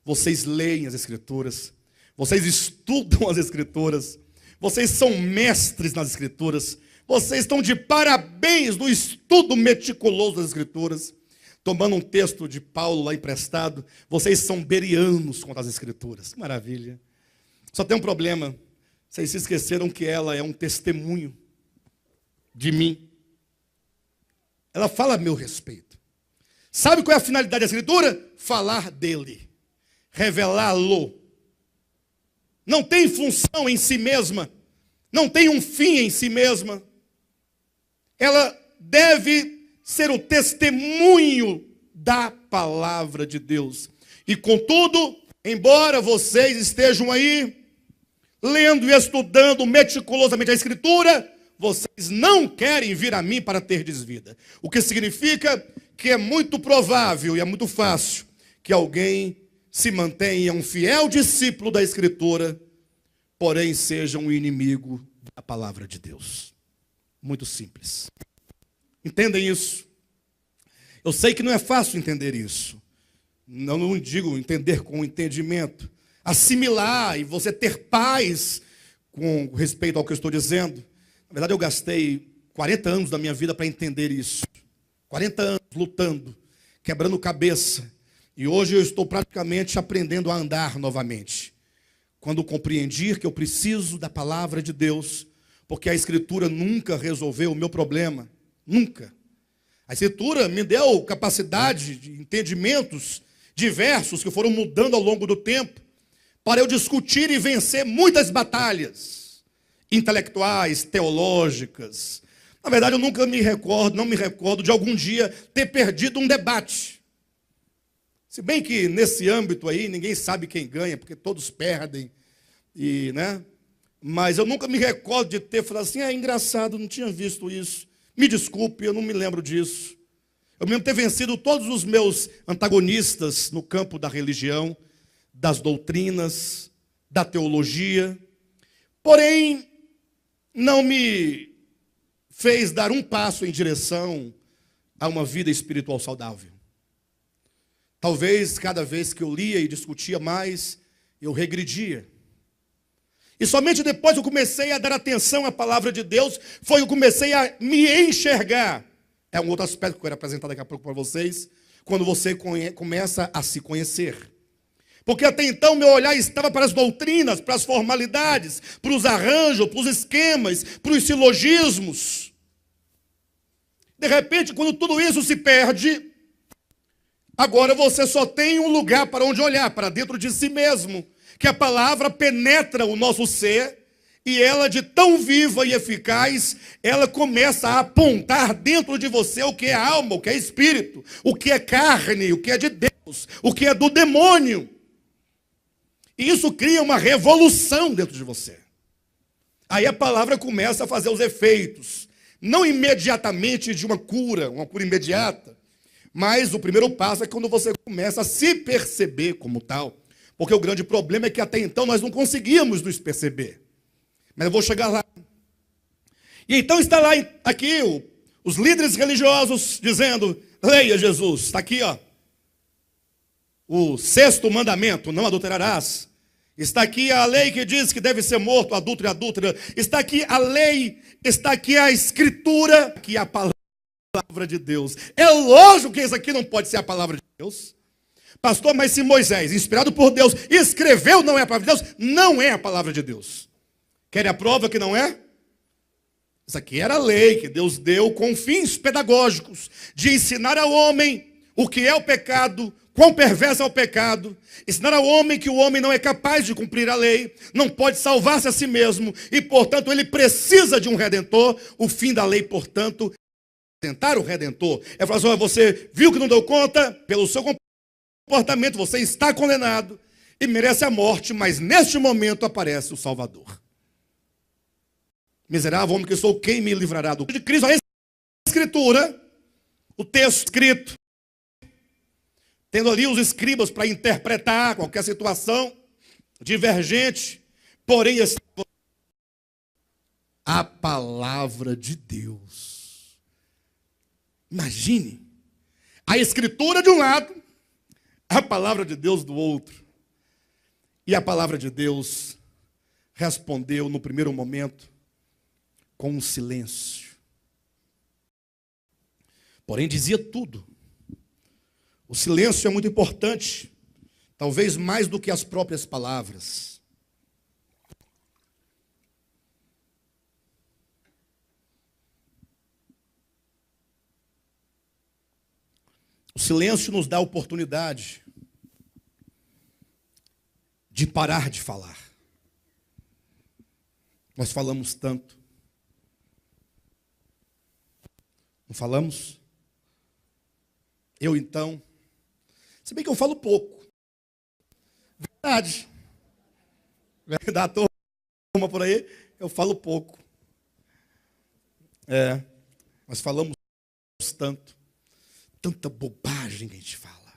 vocês leem as Escrituras, vocês estudam as Escrituras, vocês são mestres nas Escrituras, vocês estão de parabéns no estudo meticuloso das Escrituras. Tomando um texto de Paulo lá emprestado, vocês são berianos contra as Escrituras. Que maravilha. Só tem um problema. Vocês se esqueceram que ela é um testemunho de mim. Ela fala a meu respeito. Sabe qual é a finalidade da Escritura? Falar dele. Revelá-lo. Não tem função em si mesma. Não tem um fim em si mesma. Ela deve ser o testemunho da palavra de Deus. E contudo, embora vocês estejam aí lendo e estudando meticulosamente a Escritura, vocês não querem vir a mim para ter desvida. O que significa que é muito provável e é muito fácil que alguém se mantenha um fiel discípulo da Escritura, porém seja um inimigo da palavra de Deus. Muito simples. Entendem isso? Eu sei que não é fácil entender isso. Não digo entender com entendimento. Assimilar e você ter paz com respeito ao que eu estou dizendo. Na verdade, eu gastei 40 anos da minha vida para entender isso. 40 anos lutando, quebrando cabeça. E hoje eu estou praticamente aprendendo a andar novamente. Quando compreendi que eu preciso da palavra de Deus, porque a Escritura nunca resolveu o meu problema. Nunca. A Escritura me deu capacidade de entendimentos diversos que foram mudando ao longo do tempo, para eu discutir e vencer muitas batalhas intelectuais, teológicas. Na verdade, eu nunca não me recordo de algum dia ter perdido um debate. Se bem que nesse âmbito aí, ninguém sabe quem ganha, porque todos perdem. Mas eu nunca me recordo de ter falado assim: é engraçado, não tinha visto isso. Me desculpe, eu não me lembro disso. Eu mesmo ter vencido todos os meus antagonistas no campo da religião, das doutrinas, da teologia. Porém, não me fez dar um passo em direção a uma vida espiritual saudável. Talvez cada vez que eu lia e discutia mais, eu regredia. E somente depois que eu comecei a dar atenção à palavra de Deus, foi que eu comecei a me enxergar. É um outro aspecto que eu quero apresentar daqui a pouco para vocês, quando você começa a se conhecer. Porque até então meu olhar estava para as doutrinas, para as formalidades, para os arranjos, para os esquemas, para os silogismos. De repente, quando tudo isso se perde, agora você só tem um lugar para onde olhar, para dentro de si mesmo. Que a palavra penetra o nosso ser, e ela, de tão viva e eficaz, ela começa a apontar dentro de você o que é alma, o que é espírito, o que é carne, o que é de Deus, o que é do demônio. E isso cria uma revolução dentro de você. Aí a palavra começa a fazer os efeitos, não imediatamente de uma cura imediata, mas o primeiro passo é quando você começa a se perceber como tal. Porque o grande problema é que até então nós não conseguíamos nos perceber. Mas eu vou chegar lá. E então está lá aqui os líderes religiosos dizendo: leia Jesus, está aqui, ó. O 6º mandamento, não adulterarás. Está aqui a lei que diz que deve ser morto adúltero e adúltera. Está aqui a lei, está aqui a Escritura, aqui a palavra de Deus. É lógico que isso aqui não pode ser a palavra de Deus. Pastor, mas se Moisés, inspirado por Deus, escreveu, não é a palavra de Deus? Não é a palavra de Deus. Querem a prova que não é? Isso aqui era a lei que Deus deu com fins pedagógicos, de ensinar ao homem o que é o pecado, quão perverso é o pecado, ensinar ao homem que o homem não é capaz de cumprir a lei, não pode salvar-se a si mesmo, e portanto ele precisa de um redentor. O fim da lei, portanto, é tentar o redentor. É falar assim: você viu que não deu conta, pelo seu comportamento você está condenado e merece a morte, mas neste momento aparece o Salvador. Miserável homem que sou, quem me livrará do de Cristo? A Escritura, o texto escrito, tendo ali os escribas para interpretar qualquer situação divergente, porém a palavra de Deus. Imagine, a Escritura de um lado, a palavra de Deus do outro. E a palavra de Deus respondeu no primeiro momento com um silêncio. Porém dizia tudo. O silêncio é muito importante, talvez mais do que as próprias palavras. O silêncio nos dá a oportunidade de parar de falar. Nós falamos tanto. Não falamos? Eu então, se bem que eu falo pouco. Verdade. Da turma por aí, eu falo pouco. Nós falamos tanto. Tanta bobagem que a gente fala.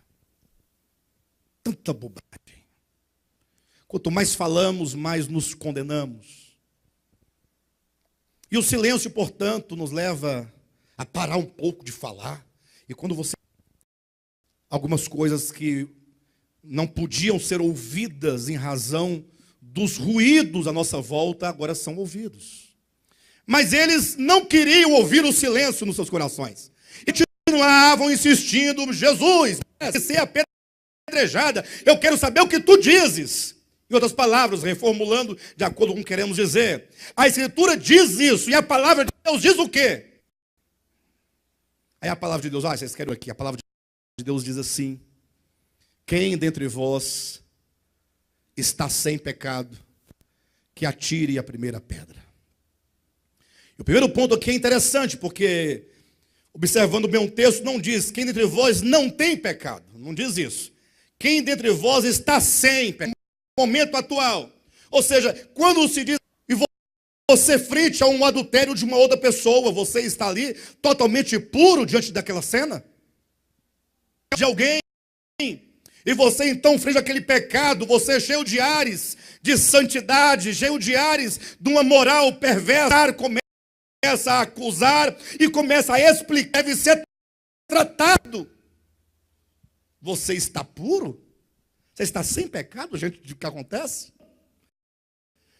Tanta bobagem. Quanto mais falamos, mais nos condenamos. E o silêncio, portanto, nos leva a parar um pouco de falar. E quando você... algumas coisas que não podiam ser ouvidas em razão dos ruídos à nossa volta, agora são ouvidos. Mas eles não queriam ouvir o silêncio nos seus corações. E continuavam insistindo: Jesus, você é apedrejada, eu quero saber o que tu dizes. Em outras palavras, reformulando de acordo com o que queremos dizer, a Escritura diz isso, e a palavra de Deus diz o quê? Aí a palavra de Deus, vocês querem aqui, a palavra de Deus diz assim: quem dentre vós está sem pecado, que atire a primeira pedra. E o primeiro ponto aqui é interessante, porque, observando bem o texto, não diz quem dentre vós não tem pecado, não diz isso. Quem dentre vós está sem pecado, no momento atual. Ou seja, quando se diz e você frente a um adultério de uma outra pessoa, você está ali totalmente puro diante daquela cena? De alguém, e você então frente àquele pecado, você é cheio de ares de santidade, cheio de ares de uma moral perversa, começa a acusar e começa a explicar, deve ser tratado. Você está puro? Você está sem pecado, gente, de que acontece?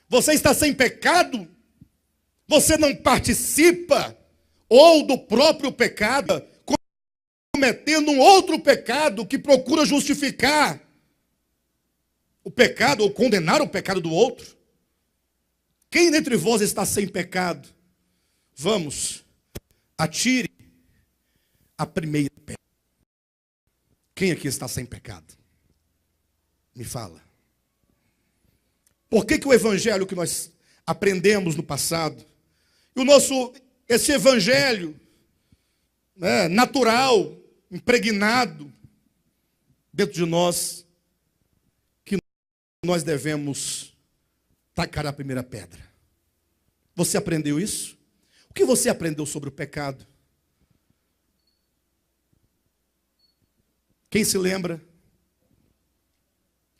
Você está sem pecado? Você não participa ou do próprio pecado, cometendo um outro pecado que procura justificar o pecado ou condenar o pecado do outro? Quem dentre vós está sem pecado? Vamos, atire a primeira pedra. Quem aqui está sem pecado? Me fala. Por que o evangelho que nós aprendemos no passado, e esse evangelho natural, impregnado dentro de nós, que nós devemos tacar a primeira pedra? Você aprendeu isso? O que você aprendeu sobre o pecado? Quem se lembra?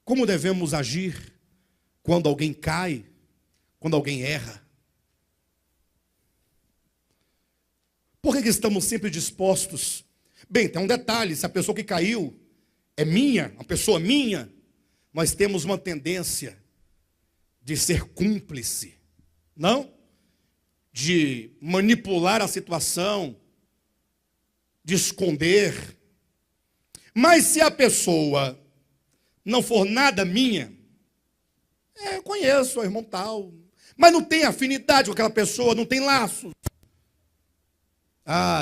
Como devemos agir quando alguém cai, quando alguém erra? Por que estamos sempre dispostos? Bem, tem um detalhe: se a pessoa que caiu é minha, uma pessoa minha, nós temos uma tendência de ser cúmplice, não? De manipular a situação, de esconder. Mas se a pessoa não for nada minha, eu conheço o irmão tal, mas não tem afinidade com aquela pessoa, não tem laços.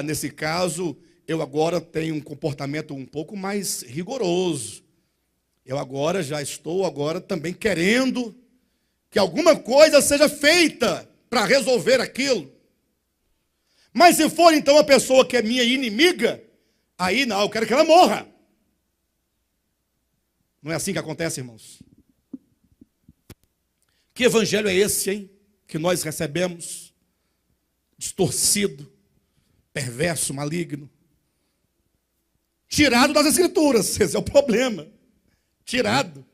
Nesse caso, eu agora tenho um comportamento um pouco mais rigoroso. Eu agora já estou também querendo que alguma coisa seja feita para resolver aquilo. Mas se for então uma pessoa que é minha inimiga, aí não, eu quero que ela morra. Não é assim que acontece, irmãos? Que evangelho é esse, hein? Que nós recebemos, distorcido, perverso, maligno, tirado das Escrituras. Esse é o problema. Tirado.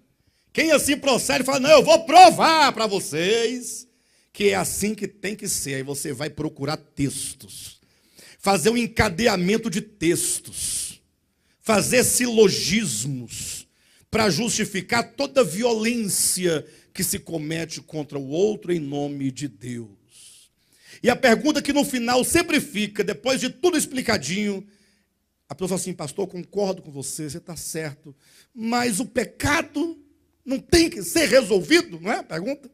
Quem assim procede fala, não, eu vou provar para vocês que é assim que tem que ser. Aí você vai procurar textos, fazer um encadeamento de textos, fazer silogismos, para justificar toda a violência que se comete contra o outro em nome de Deus. E a pergunta que no final sempre fica, depois de tudo explicadinho, a pessoa fala assim, pastor, concordo com você, você está certo, mas o pecado não tem que ser resolvido, não é a pergunta?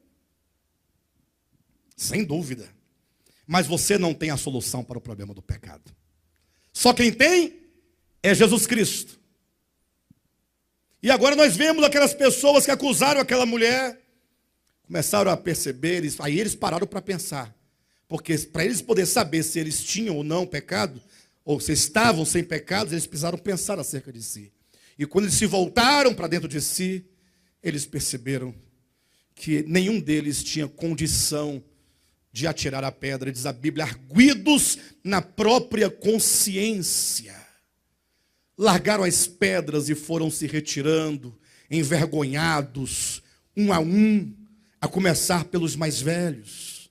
Sem dúvida. Mas você não tem a solução para o problema do pecado. Só quem tem é Jesus Cristo. E agora nós vemos aquelas pessoas que acusaram aquela mulher, começaram a perceber, aí eles pararam para pensar. Porque para eles poderem saber se eles tinham ou não pecado, ou se estavam sem pecados, eles precisaram pensar acerca de si. E quando eles se voltaram para dentro de si, eles perceberam que nenhum deles tinha condição de atirar a pedra, diz a Bíblia, arguidos na própria consciência. Largaram as pedras e foram se retirando, envergonhados, um, a começar pelos mais velhos.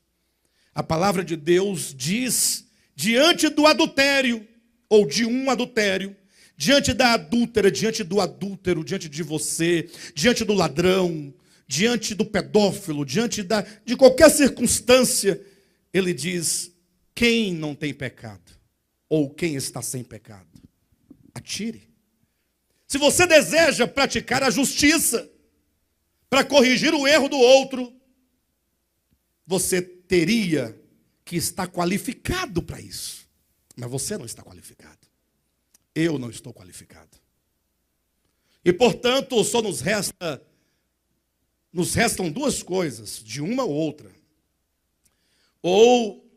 A palavra de Deus diz, diante do adultério, ou de um adultério, diante da adúltera, diante do adúltero, diante de você, diante do ladrão, diante do pedófilo, diante de qualquer circunstância, ele diz, quem não tem pecado? Ou quem está sem pecado? Atire. Se você deseja praticar a justiça, para corrigir o erro do outro, você teria que estar qualificado para isso. Mas você não está qualificado. Eu não estou qualificado. E, portanto, só nos restam duas coisas, de uma ou outra. Ou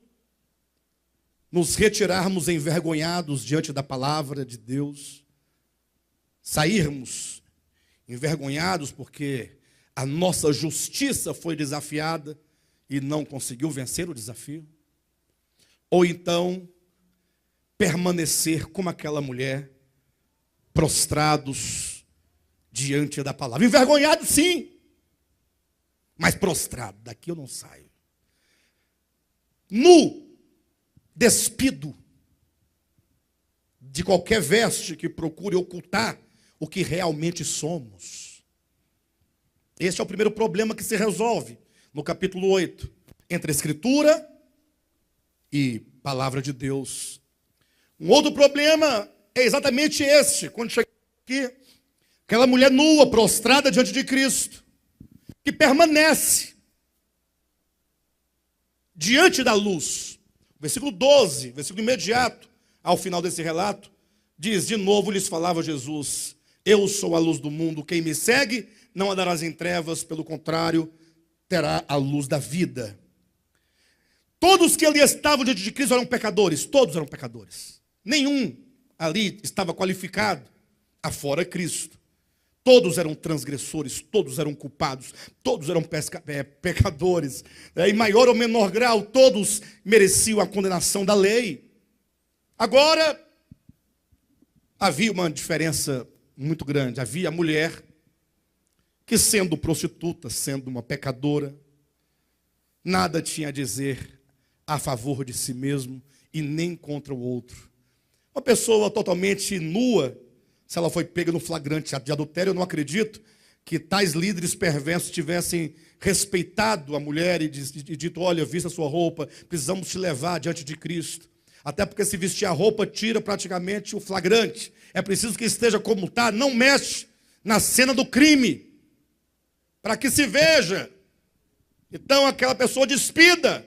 nos retirarmos envergonhados diante da palavra de Deus, sairmos envergonhados porque a nossa justiça foi desafiada e não conseguiu vencer o desafio. Ou então, permanecer como aquela mulher, prostrados diante da palavra. Envergonhado, sim, mas prostrado, daqui eu não saio. Nu, despido de qualquer veste que procure ocultar o que realmente somos. Esse é o primeiro problema que se resolve no capítulo 8, entre a Escritura e palavra de Deus. Um outro problema é exatamente esse, quando chega aqui, aquela mulher nua, prostrada diante de Cristo, que permanece diante da luz. Versículo 12, versículo imediato ao final desse relato, diz, de novo lhes falava Jesus, eu sou a luz do mundo, quem me segue não andarás em trevas, pelo contrário, terá a luz da vida. Todos que ali estavam diante de Cristo eram pecadores, todos eram pecadores. Nenhum ali estava qualificado, afora Cristo. Todos eram transgressores, todos eram culpados, todos eram pecadores. Em maior ou menor grau, todos mereciam a condenação da lei. Agora, havia uma diferença muito grande. Havia a mulher que, sendo prostituta, sendo uma pecadora, nada tinha a dizer a favor de si mesmo e nem contra o outro. Uma pessoa totalmente nua, se ela foi pega no flagrante de adultério, eu não acredito que tais líderes perversos tivessem respeitado a mulher e dito, olha, vista a sua roupa, precisamos te levar diante de Cristo. Até porque se vestir a roupa tira praticamente o flagrante. É preciso que esteja como está, não mexe na cena do crime, para que se veja. Então aquela pessoa despida.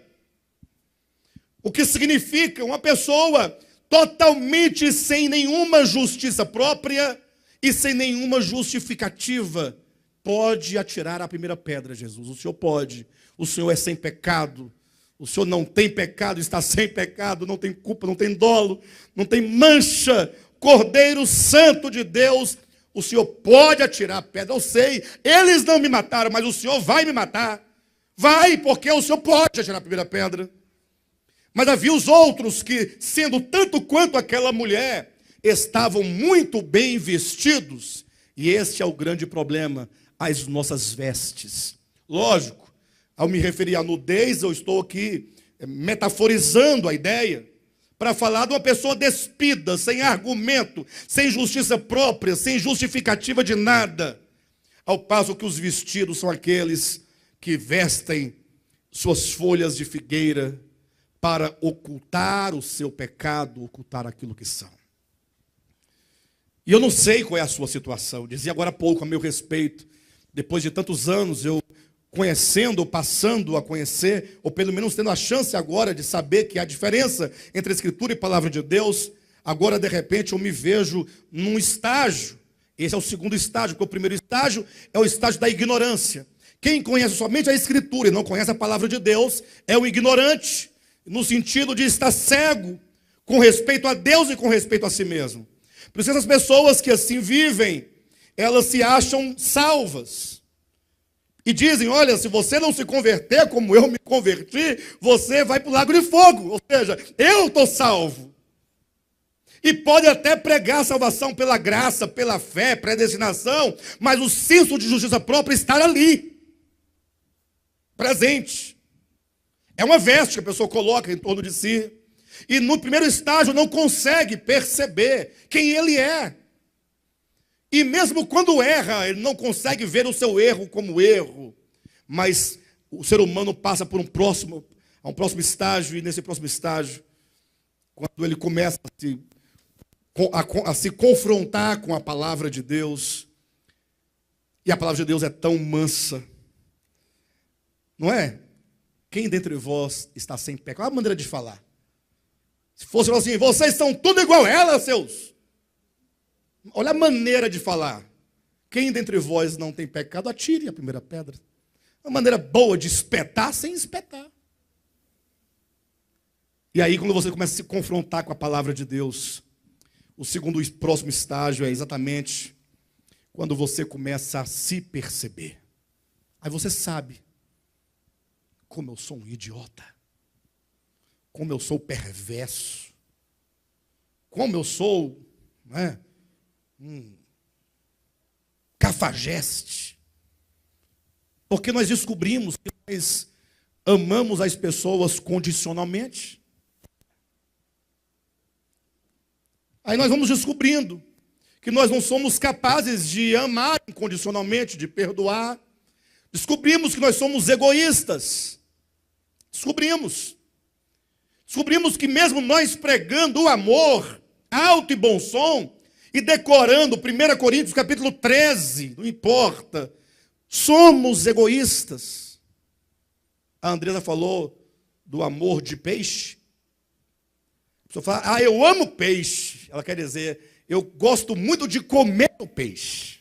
O que significa uma pessoa totalmente sem nenhuma justiça própria e sem nenhuma justificativa pode atirar a primeira pedra, Jesus. O Senhor pode. O Senhor é sem pecado. O Senhor não tem pecado, está sem pecado, não tem culpa, não tem dolo, não tem mancha. Cordeiro Santo de Deus, o Senhor pode atirar a pedra. Eu sei, eles não me mataram, mas o Senhor vai me matar. Vai, porque o Senhor pode atirar a primeira pedra. Mas havia os outros que, sendo tanto quanto aquela mulher, estavam muito bem vestidos. E este é o grande problema, as nossas vestes. Lógico, ao me referir à nudez, eu estou aqui metaforizando a ideia, para falar de uma pessoa despida, sem argumento, sem justiça própria, sem justificativa de nada. Ao passo que os vestidos são aqueles que vestem suas folhas de figueira para ocultar o seu pecado, ocultar aquilo que são. E eu não sei qual é a sua situação. Eu dizia agora há pouco a meu respeito, depois de tantos anos, eu conhecendo, ou passando a conhecer, ou pelo menos tendo a chance agora de saber que há diferença entre a Escritura e a Palavra de Deus, agora de repente eu me vejo num estágio. Esse é o segundo estágio, porque o primeiro estágio é o estágio da ignorância. Quem conhece somente a Escritura e não conhece a Palavra de Deus é um ignorante, no sentido de estar cego com respeito a Deus e com respeito a si mesmo. Por isso essas pessoas que assim vivem, elas se acham salvas. E dizem, olha, se você não se converter como eu me converti, você vai para o lago de fogo. Ou seja, eu estou salvo. E pode até pregar a salvação pela graça, pela fé, predestinação, mas o senso de justiça própria está ali, presente. É uma veste que a pessoa coloca em torno de si. E no primeiro estágio não consegue perceber quem ele é. E mesmo quando erra, ele não consegue ver o seu erro como erro. Mas o ser humano passa por um próximo estágio, e nesse próximo estágio, quando ele começa a se confrontar com a palavra de Deus, e a palavra de Deus é tão mansa, não é? Quem dentre vós está sem pecado? Olha a maneira de falar. Se fosse assim, vocês são tudo igual a ela, seus. Olha a maneira de falar. Quem dentre vós não tem pecado, atire a primeira pedra. Uma maneira boa de espetar sem espetar. E aí, quando você começa a se confrontar com a palavra de Deus, o segundo e próximo estágio é exatamente quando você começa a se perceber. Aí você sabe como eu sou um idiota, como eu sou perverso, como eu sou, não é? Cafajeste, porque nós descobrimos que nós amamos as pessoas condicionalmente. Aí nós vamos descobrindo que nós não somos capazes de amar incondicionalmente, de perdoar. Descobrimos que nós somos egoístas. Descobrimos que mesmo nós pregando o amor alto e bom som, e decorando 1 Coríntios capítulo 13, não importa, somos egoístas. A Andresa falou do amor de peixe. A pessoa fala, eu amo peixe. Ela quer dizer, eu gosto muito de comer o peixe.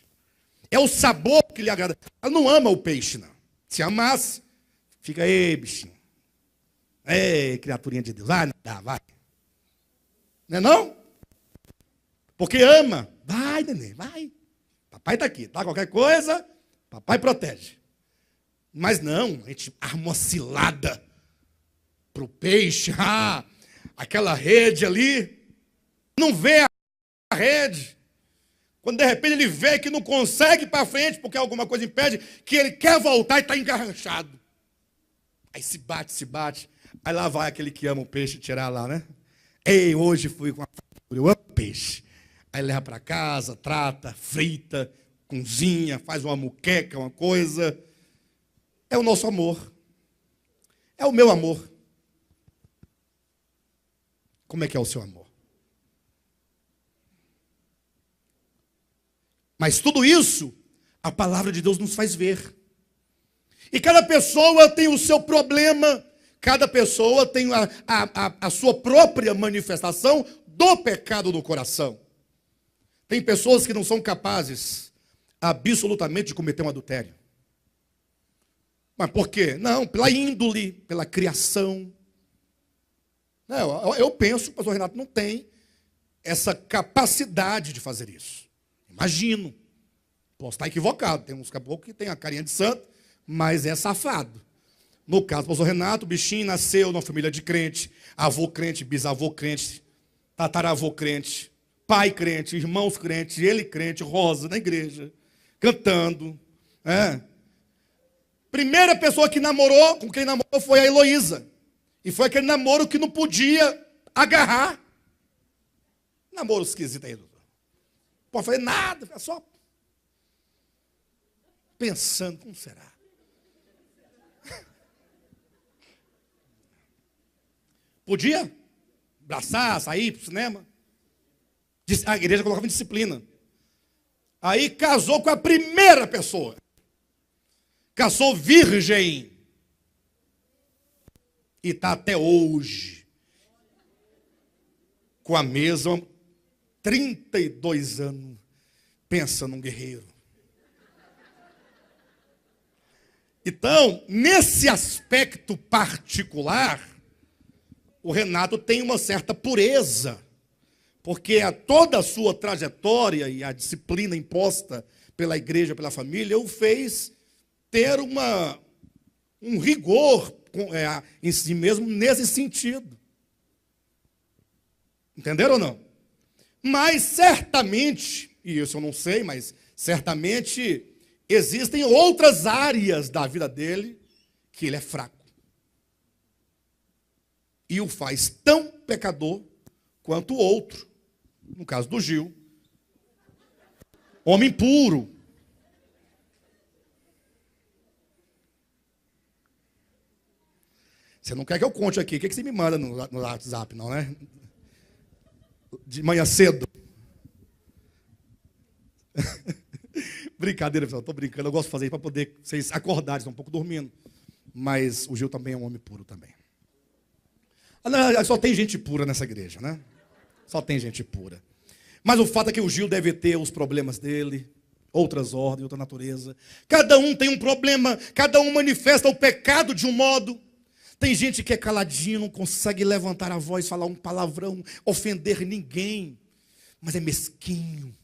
É o sabor que lhe agrada. Ela não ama o peixe, não. Se amasse, fica, ei, bichinho. Ei, criaturinha de Deus. Vai, vai. Não é não? Porque ama. Vai, neném, vai. Papai está aqui, tá? Qualquer coisa, papai protege. Mas não, a gente arma uma cilada para o peixe. Aquela rede ali. Não vê a rede. Quando de repente ele vê que não consegue ir para frente, porque alguma coisa impede, que ele quer voltar e está engarranchado. Aí se bate. Aí lá vai aquele que ama o peixe tirar lá, né? Ei, hoje fui com a fatura, eu amo peixe. Aí leva para casa, trata, frita, cozinha, faz uma muqueca, uma coisa. É o nosso amor. É o meu amor. Como é que é o seu amor? Mas tudo isso, a palavra de Deus nos faz ver. E cada pessoa tem o seu problema, cada pessoa tem a sua própria manifestação do pecado no coração. Tem pessoas que não são capazes absolutamente de cometer um adultério. Mas por quê? Não, pela índole, pela criação. Não, eu penso que o pastor Renato não tem essa capacidade de fazer isso. Imagino. Posso estar equivocado. Tem uns caboclos que tem a carinha de santo, mas é safado. No caso do pastor Renato, o bichinho nasceu numa família de crente, avô crente, bisavô crente, tataravô crente, pai crente, irmãos crentes, ele crente, Rosa na igreja, cantando. Primeira pessoa que namorou, com quem namorou, foi a Heloísa. E foi aquele namoro que não podia agarrar. Namoro esquisito aí. Não pode fazer nada, fica só pensando, como será? Podia abraçar, sair para o cinema. A igreja colocava em disciplina. Aí casou com a primeira pessoa. Casou virgem. E está até hoje com a mesma 32 anos. Pensa num guerreiro. Então, nesse aspecto particular, o Renato tem uma certa pureza, porque toda a sua trajetória e a disciplina imposta pela igreja, pela família, o fez ter um rigor em si mesmo nesse sentido. Entenderam ou não? Mas certamente, e isso eu não sei, mas certamente existem outras áreas da vida dele que ele é fraco. E o faz tão pecador quanto o outro. No caso do Gil. Homem puro. Você não quer que eu conte aqui. O que você me manda no WhatsApp, não, né? De manhã cedo. Brincadeira, pessoal. Estou brincando. Eu gosto de fazer isso para poder vocês acordarem. Estão um pouco dormindo. Mas o Gil também é um homem puro também. Só tem gente pura nessa igreja, né? Só tem gente pura. Mas o fato é que o Gil deve ter os problemas dele, outras ordens, outra natureza. Cada um tem um problema, cada um manifesta o pecado de um modo. Tem gente que é caladinho, não consegue levantar a voz, falar um palavrão, ofender ninguém, mas é mesquinho,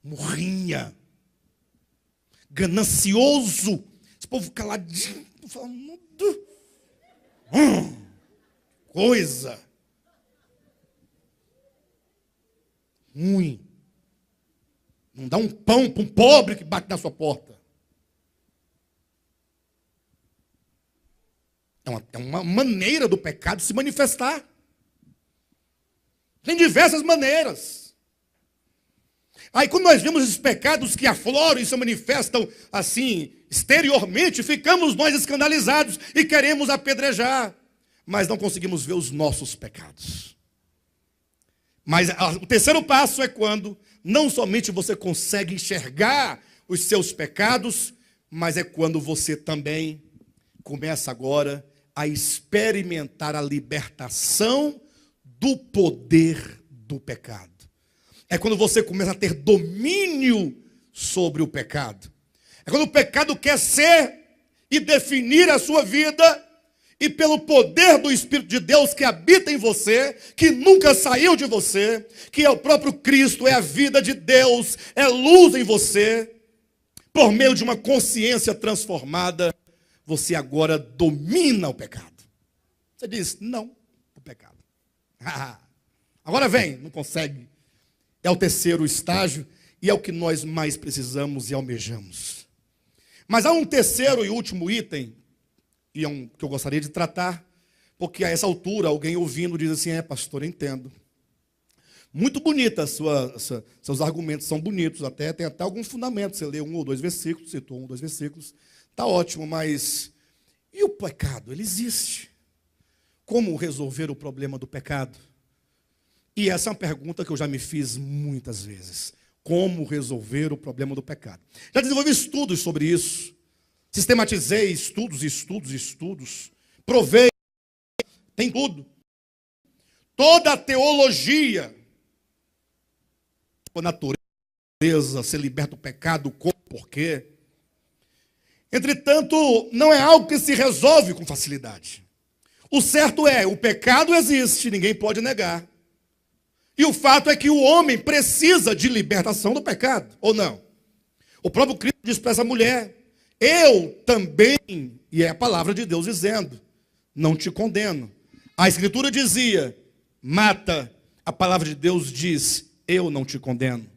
murrinha, ganancioso. Esse povo caladinho, falando, coisa ruim. Não dá um pão para um pobre que bate na sua porta. É uma maneira do pecado se manifestar. Tem diversas maneiras. Aí quando nós vemos esses pecados que afloram e se manifestam assim, exteriormente, ficamos nós escandalizados e queremos apedrejar. Mas não conseguimos ver os nossos pecados. Mas o terceiro passo é quando não somente você consegue enxergar os seus pecados, mas é quando você também começa agora a experimentar a libertação do poder do pecado. É quando você começa a ter domínio sobre o pecado. É quando o pecado quer ser e definir a sua vida, e pelo poder do Espírito de Deus que habita em você, que nunca saiu de você, que é o próprio Cristo, é a vida de Deus, é luz em você, por meio de uma consciência transformada, você agora domina o pecado. Você diz, não, o pecado. Agora vem, não consegue. É o terceiro estágio e é o que nós mais precisamos e almejamos. Mas há um terceiro e último item, e é um que eu gostaria de tratar, porque a essa altura alguém ouvindo diz assim, pastor, eu entendo. Muito bonita seus argumentos, são bonitos, tem até algum fundamento. Você lê 1 ou 2 versículos, citou 1 ou 2 versículos, está ótimo, mas e o pecado? Ele existe. Como resolver o problema do pecado? E essa é uma pergunta que eu já me fiz muitas vezes. Como resolver o problema do pecado? Já desenvolvi estudos sobre isso. Sistematizei estudos. Provei. Tem tudo. Toda a teologia. A natureza, ser liberto do pecado, como, por quê? Entretanto, não é algo que se resolve com facilidade. O certo é, o pecado existe, ninguém pode negar. E o fato é que o homem precisa de libertação do pecado, ou não? O próprio Cristo diz para essa mulher, eu também, e é a palavra de Deus dizendo, não te condeno. A Escritura dizia, mata, a palavra de Deus diz, eu não te condeno.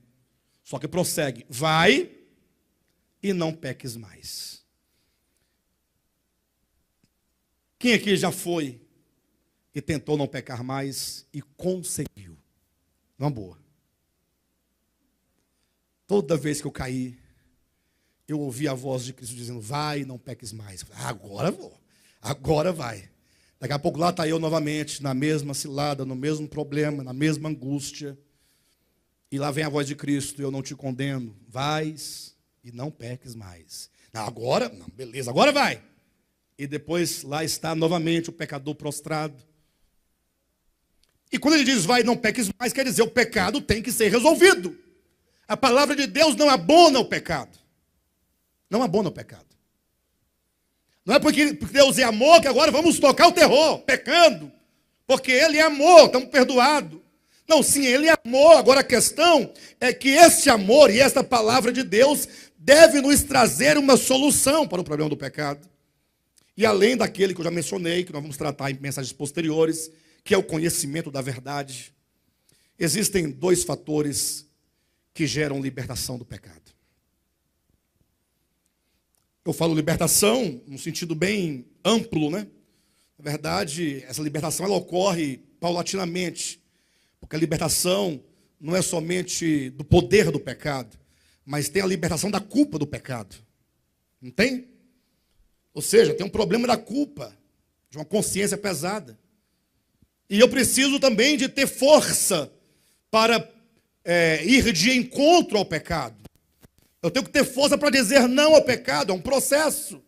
Só que prossegue, vai e não peques mais. Quem aqui já foi e tentou não pecar mais e conseguiu? Uma boa. Toda vez que eu caí, eu ouvi a voz de Cristo dizendo, vai, não peques mais. Agora vou, agora vai. Daqui a pouco lá está eu novamente, na mesma cilada, no mesmo problema, na mesma angústia. E lá vem a voz de Cristo, eu não te condeno. Vais e não peques mais. Não, agora, não, beleza, agora vai. E depois lá está novamente o pecador prostrado. E quando ele diz, vai, não peques mais, quer dizer, o pecado tem que ser resolvido. A palavra de Deus não abona o pecado. Não abona o pecado. Não é porque Deus é amor que agora vamos tocar o terror, pecando. Porque Ele é amor, estamos perdoados. Não, sim, Ele é amor. Agora a questão é que esse amor e essa palavra de Deus deve nos trazer uma solução para o problema do pecado. E além daquele que eu já mencionei, que nós vamos tratar em mensagens posteriores, que é o conhecimento da verdade, existem dois fatores que geram libertação do pecado. Eu falo libertação num sentido bem amplo, né? Na verdade, essa libertação ela ocorre paulatinamente, porque a libertação não é somente do poder do pecado, mas tem a libertação da culpa do pecado. Não tem? Ou seja, tem um problema da culpa, de uma consciência pesada. E eu preciso também de ter força para ir de encontro ao pecado. Eu tenho que ter força para dizer não ao pecado, é um processo.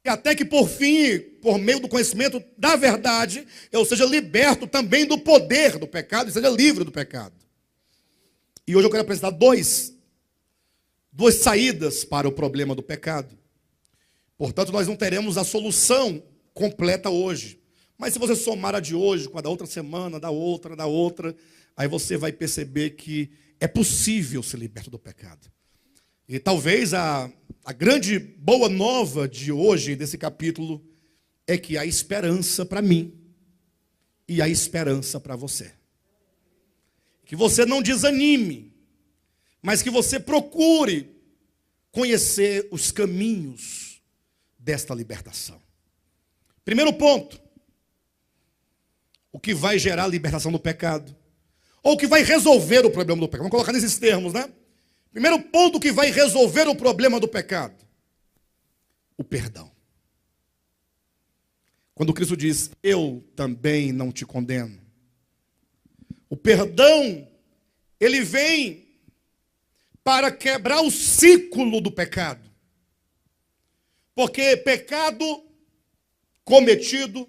E até que por fim, por meio do conhecimento da verdade, eu seja liberto também do poder do pecado e seja livre do pecado. E hoje eu quero apresentar duas saídas para o problema do pecado. Portanto, nós não teremos a solução completa hoje. Mas se você somar a de hoje com a da outra semana, da outra, aí você vai perceber que é possível ser liberto do pecado. E talvez a grande boa nova de hoje, desse capítulo, é que há esperança para mim e há esperança para você. Que você não desanime, mas que você procure conhecer os caminhos desta libertação. Primeiro ponto. O que vai gerar a libertação do pecado. Ou o que vai resolver o problema do pecado. Vamos colocar nesses termos, né? Primeiro ponto que vai resolver o problema do pecado. O perdão. Quando Cristo diz, eu também não te condeno. O perdão, ele vem para quebrar o ciclo do pecado. Porque pecado cometido,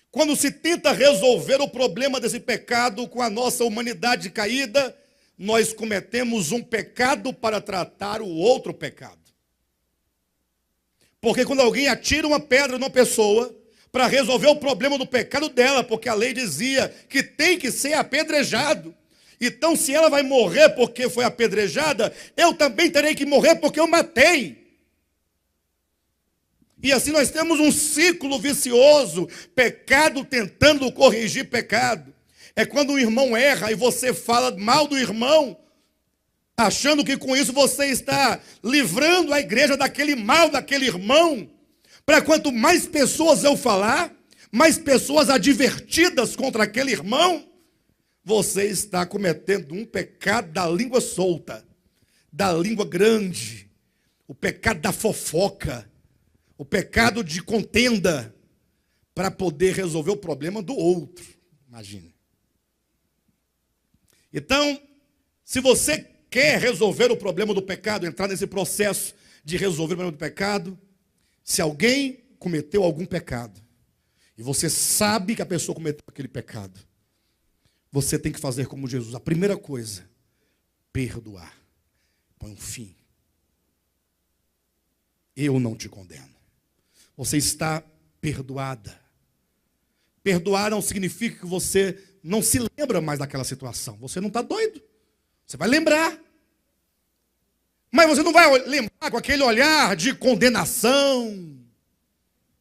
quando se tenta resolver o problema desse pecado com a nossa humanidade caída, nós cometemos um pecado para tratar o outro pecado. Porque quando alguém atira uma pedra numa pessoa para resolver o problema do pecado dela, porque a lei dizia que tem que ser apedrejado. Então, se ela vai morrer porque foi apedrejada, eu também terei que morrer porque eu matei. E assim nós temos um ciclo vicioso, pecado tentando corrigir pecado. É quando um irmão erra e você fala mal do irmão, achando que com isso você está livrando a igreja daquele mal daquele irmão. Para quanto mais pessoas eu falar, mais pessoas advertidas contra aquele irmão, você está cometendo um pecado da língua solta, da língua grande, o pecado da fofoca, o pecado de contenda, para poder resolver o problema do outro. Imagine. Então, se você quer resolver o problema do pecado, entrar nesse processo de resolver o problema do pecado, se alguém cometeu algum pecado, e você sabe que a pessoa cometeu aquele pecado, você tem que fazer como Jesus. A primeira coisa, perdoar. Põe um fim. Eu não te condeno. Você está perdoada. Perdoar não significa que você não se lembra mais daquela situação. Você não está doido. Você vai lembrar. Mas você não vai lembrar com aquele olhar de condenação.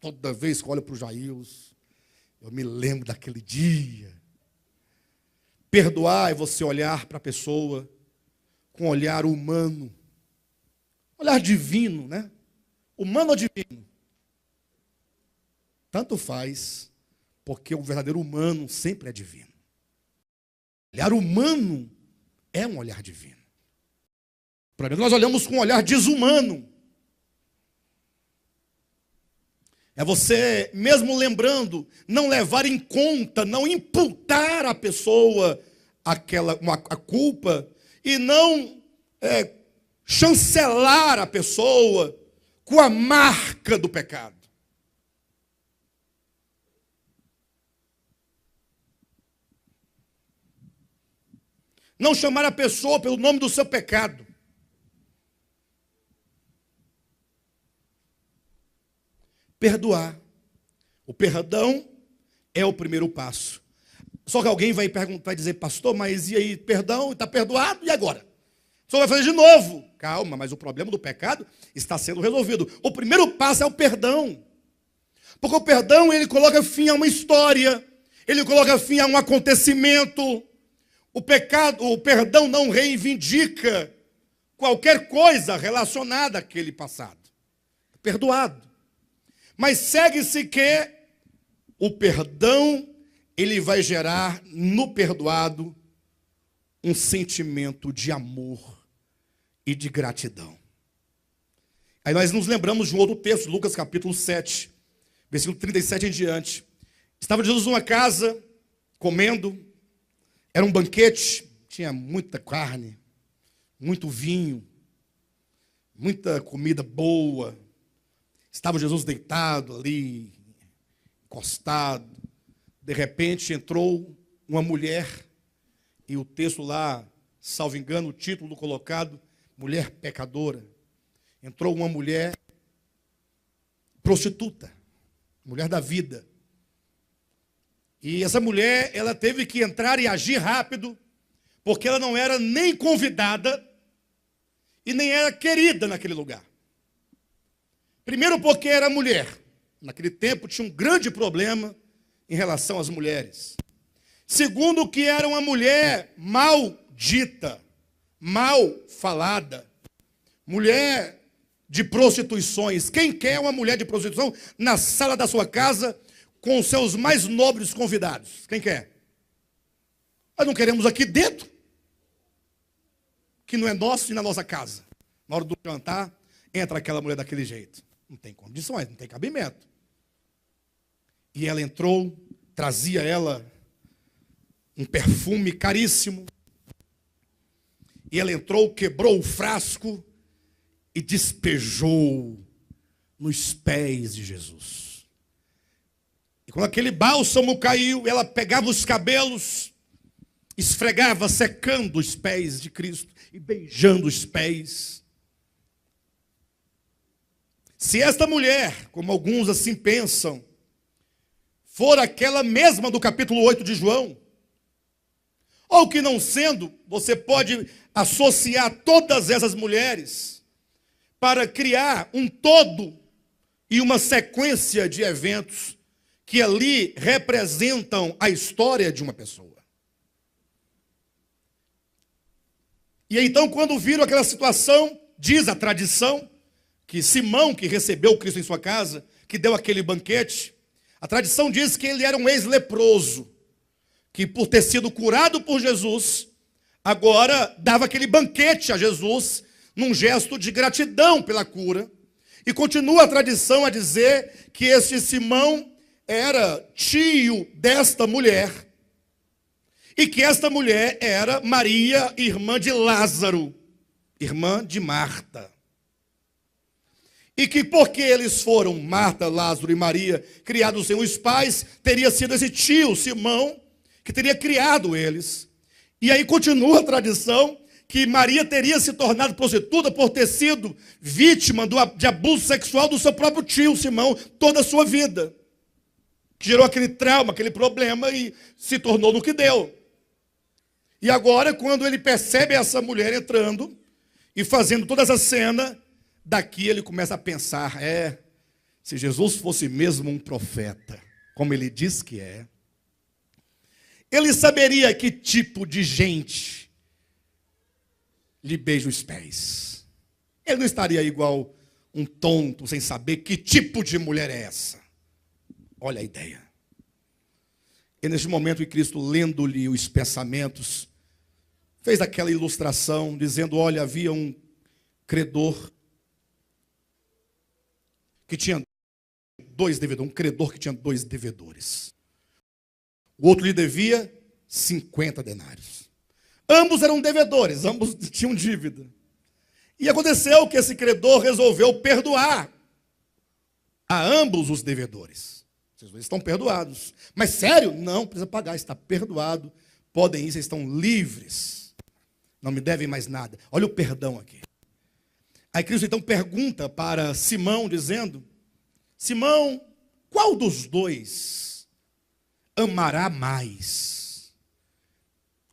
Toda vez que eu olho para o Jailson, eu me lembro daquele dia. Perdoar é você olhar para a pessoa com um olhar humano. Olhar divino, né? Humano ou divino? Tanto faz, porque o verdadeiro humano sempre é divino. Olhar humano é um olhar divino. Por exemplo, nós olhamos com um olhar desumano. É você, mesmo lembrando, não levar em conta, não imputar à pessoa a culpa e não chancelar a pessoa com a marca do pecado. Não chamar a pessoa pelo nome do seu pecado. Perdoar. O perdão é o primeiro passo. Só que alguém vai perguntar e dizer, pastor, mas e aí, perdão, está perdoado, e agora? O senhor vai fazer de novo. Calma, mas o problema do pecado está sendo resolvido. O primeiro passo é o perdão. Porque o perdão, ele coloca fim a uma história, ele coloca fim a um acontecimento. O perdão não reivindica qualquer coisa relacionada àquele passado. Perdoado. Mas segue-se que o perdão, ele vai gerar no perdoado um sentimento de amor e de gratidão. Aí nós nos lembramos de um outro texto, Lucas capítulo 7, versículo 37 em diante. Estava Jesus numa casa, comendo, era um banquete, tinha muita carne, muito vinho, muita comida boa. Estava Jesus deitado ali, encostado. De repente entrou uma mulher, e o texto lá, salvo engano, o título colocado, mulher pecadora. Entrou uma mulher prostituta, mulher da vida. E essa mulher, ela teve que entrar e agir rápido, porque ela não era nem convidada e nem era querida naquele lugar. Primeiro porque era mulher. Naquele tempo tinha um grande problema em relação às mulheres. Segundo que era uma mulher maldita, mal falada, mulher de prostituições. Quem quer uma mulher de prostituição na sala da sua casa com os seus mais nobres convidados? Quem quer? Nós não queremos aqui dentro, que não é nosso e na nossa casa. Na hora do jantar, entra aquela mulher daquele jeito. Não tem condições, não tem cabimento. E ela entrou, trazia ela um perfume caríssimo. E ela entrou, quebrou o frasco e despejou nos pés de Jesus. E quando aquele bálsamo caiu, ela pegava os cabelos, esfregava, secando os pés de Cristo e beijando os pés. Se esta mulher, como alguns assim pensam, for aquela mesma do capítulo 8 de João, ou que não sendo, você pode associar todas essas mulheres para criar um todo e uma sequência de eventos que ali representam a história de uma pessoa. E então, quando viram aquela situação, diz a tradição, que Simão, que recebeu Cristo em sua casa, que deu aquele banquete, a tradição diz que ele era um ex-leproso, que por ter sido curado por Jesus, agora dava aquele banquete a Jesus, num gesto de gratidão pela cura. E continua a tradição a dizer que este Simão era tio desta mulher, e que esta mulher era Maria, irmã de Lázaro, irmã de Marta. E que porque eles foram, Marta, Lázaro e Maria, criados sem os pais, teria sido esse tio, Simão, que teria criado eles. E aí continua a tradição que Maria teria se tornado prostituta por ter sido vítima de abuso sexual do seu próprio tio, Simão, toda a sua vida. Gerou aquele trauma, aquele problema e se tornou no que deu. E agora, quando ele percebe essa mulher entrando e fazendo toda essa cena, daqui ele começa a pensar, se Jesus fosse mesmo um profeta, como ele diz que é, ele saberia que tipo de gente lhe beija os pés. Ele não estaria igual um tonto, sem saber que tipo de mulher é essa. Olha a ideia. E neste momento que Cristo, lendo-lhe os pensamentos, fez aquela ilustração, dizendo, olha, havia um credor que tinha dois devedores, um credor que tinha 2 devedores. O outro lhe devia 50 denários. Ambos eram devedores, ambos tinham dívida. E aconteceu que esse credor resolveu perdoar a ambos os devedores. Vocês estão perdoados. Mas sério? Não, precisa pagar, está perdoado. Podem ir, vocês estão livres. Não me devem mais nada. Olha o perdão aqui. Aí Cristo então pergunta para Simão, dizendo, Simão, qual dos dois amará mais?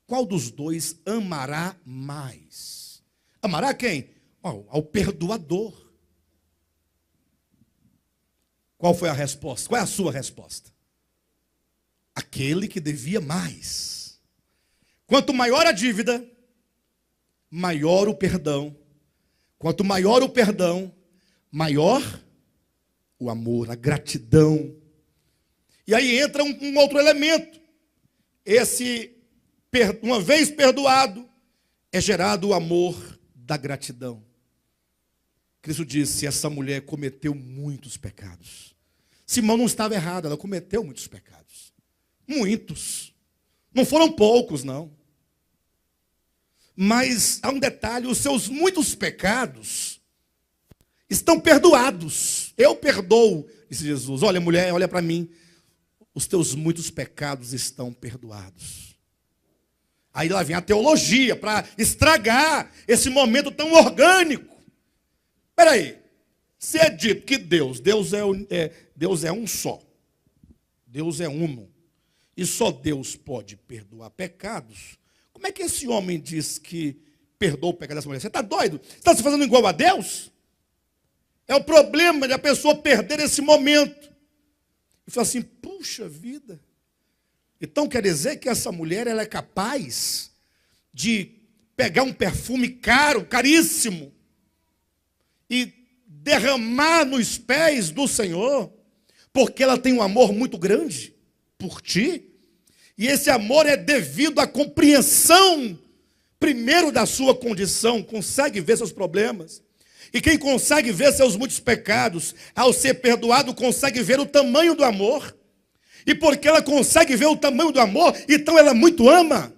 Qual dos dois amará mais? Amará quem? Ao perdoador. Qual foi a resposta? Qual é a sua resposta? Aquele que devia mais. Quanto maior a dívida, maior o perdão. Quanto maior o perdão, maior o amor, a gratidão. E aí entra um outro elemento. Uma vez perdoado, é gerado o amor da gratidão. Cristo disse, essa mulher cometeu muitos pecados. Simão não estava errado, ela cometeu muitos pecados. Muitos. Não foram poucos, não. Mas há um detalhe, os seus muitos pecados estão perdoados. Eu perdoo, disse Jesus. Olha, mulher, olha para mim. Os teus muitos pecados estão perdoados. Aí lá vem a teologia para estragar esse momento tão orgânico. Espera aí. Se é dito que Deus é um só. Deus é uno. E só Deus pode perdoar pecados. Como é que esse homem diz que perdoa o pecado dessa mulher? Você está doido? Você está se fazendo igual a Deus? É o problema de a pessoa perder esse momento. E fala assim, puxa vida. Então quer dizer que essa mulher ela é capaz de pegar um perfume caro, caríssimo, e derramar nos pés do Senhor, porque ela tem um amor muito grande por ti. E esse amor é devido à compreensão, primeiro, da sua condição, consegue ver seus problemas. E quem consegue ver seus muitos pecados, ao ser perdoado, consegue ver o tamanho do amor. E porque ela consegue ver o tamanho do amor, então ela muito ama.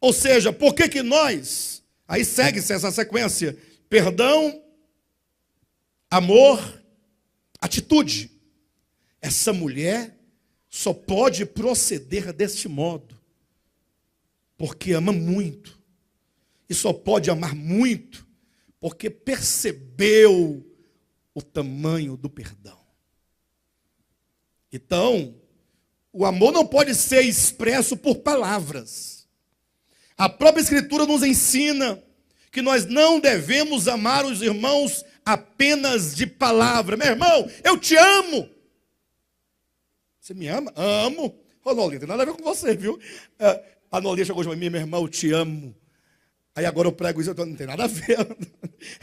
Ou seja, por que nós, aí segue-se essa sequência, perdão, amor, atitude. Essa mulher só pode proceder deste modo, porque ama muito, e só pode amar muito, porque percebeu o tamanho do perdão. Então, o amor não pode ser expresso por palavras. A própria Escritura nos ensina que nós não devemos amar os irmãos apenas de palavra. Meu irmão, eu te amo. Você me ama? Amo. Ô, Nolinha, tem nada a ver com você, viu? A Nolinha chegou hoje para mim, meu irmão, eu te amo. Aí agora eu prego isso, não tem nada a ver.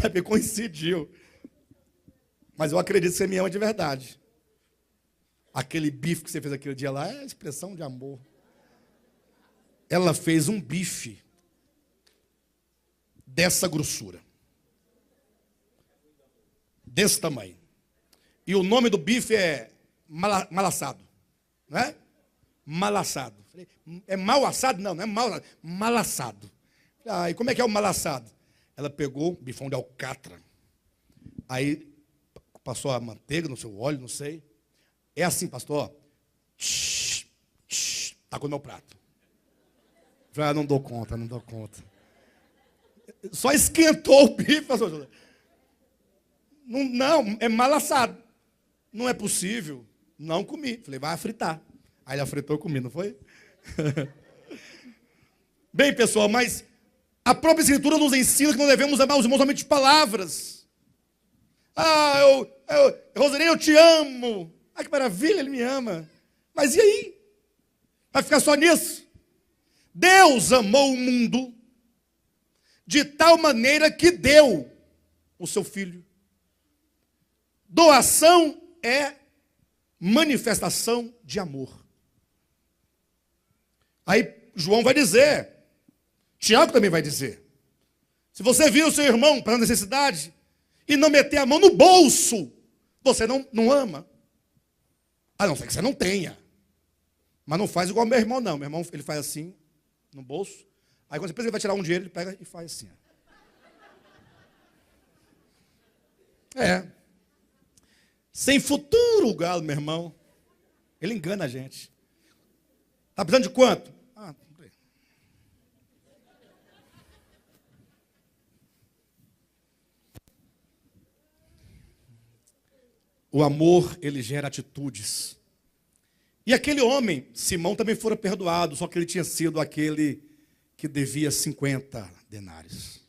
É bem coincidiu. Mas eu acredito que você me ama de verdade. Aquele bife que você fez aquele dia lá é expressão de amor. Ela fez um bife dessa grossura. Desse tamanho. E o nome do bife é mal assado, não é? Mal assado. Falei, é mal assado? Não, não é mal assado. E como é que é o mal assado? Ela pegou bifão de alcatra, aí passou a manteiga no seu óleo, não sei. É assim, pastor, tacou no meu prato. Falei, não dou conta. Só esquentou o bife, pastor. Não, é mal assado. Não é possível. Não comi. Falei, vai fritar. Aí ela fritou, eu comi, não foi? Bem, pessoal, mas a própria Escritura nos ensina que não devemos amar os irmãos somente de palavras. Rosinei, eu te amo. Que maravilha, ele me ama. Mas e aí? Vai ficar só nisso? Deus amou o mundo de tal maneira que deu o seu Filho. Doação é manifestação de amor. Aí João vai dizer, Tiago também vai dizer, se você viu o seu irmão para necessidade e não meter a mão no bolso, você não ama. A não ser que você não tenha. Mas não faz igual meu irmão, não. Meu irmão, ele faz assim, no bolso. Aí quando você pensa que ele vai tirar um dinheiro, ele pega e faz assim. Sem futuro o galo, meu irmão. Ele engana a gente. Está precisando de quanto? O amor, ele gera atitudes. E aquele homem, Simão, também fora perdoado, só que ele tinha sido aquele que devia 50 denários.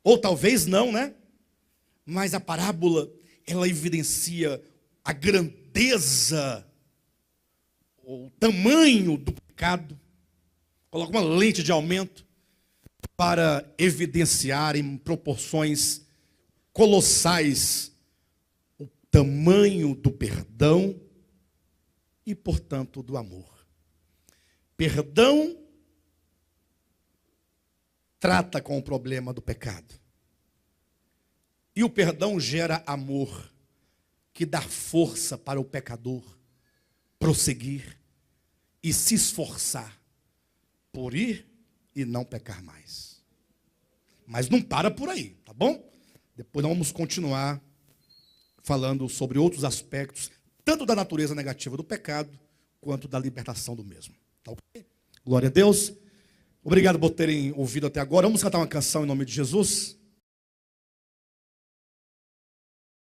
Ou talvez não, né? Mas a parábola, ela evidencia a grandeza, o tamanho do pecado. Coloca uma lente de aumento para evidenciar em proporções colossais o tamanho do perdão e, portanto, do amor. Perdão trata com o problema do pecado. E o perdão gera amor, que dá força para o pecador prosseguir e se esforçar por ir e não pecar mais. Mas não para por aí, tá bom? Depois nós vamos continuar falando sobre outros aspectos, tanto da natureza negativa do pecado, quanto da libertação do mesmo. Tá ok? Glória a Deus. Obrigado por terem ouvido até agora. Vamos cantar uma canção em nome de Jesus.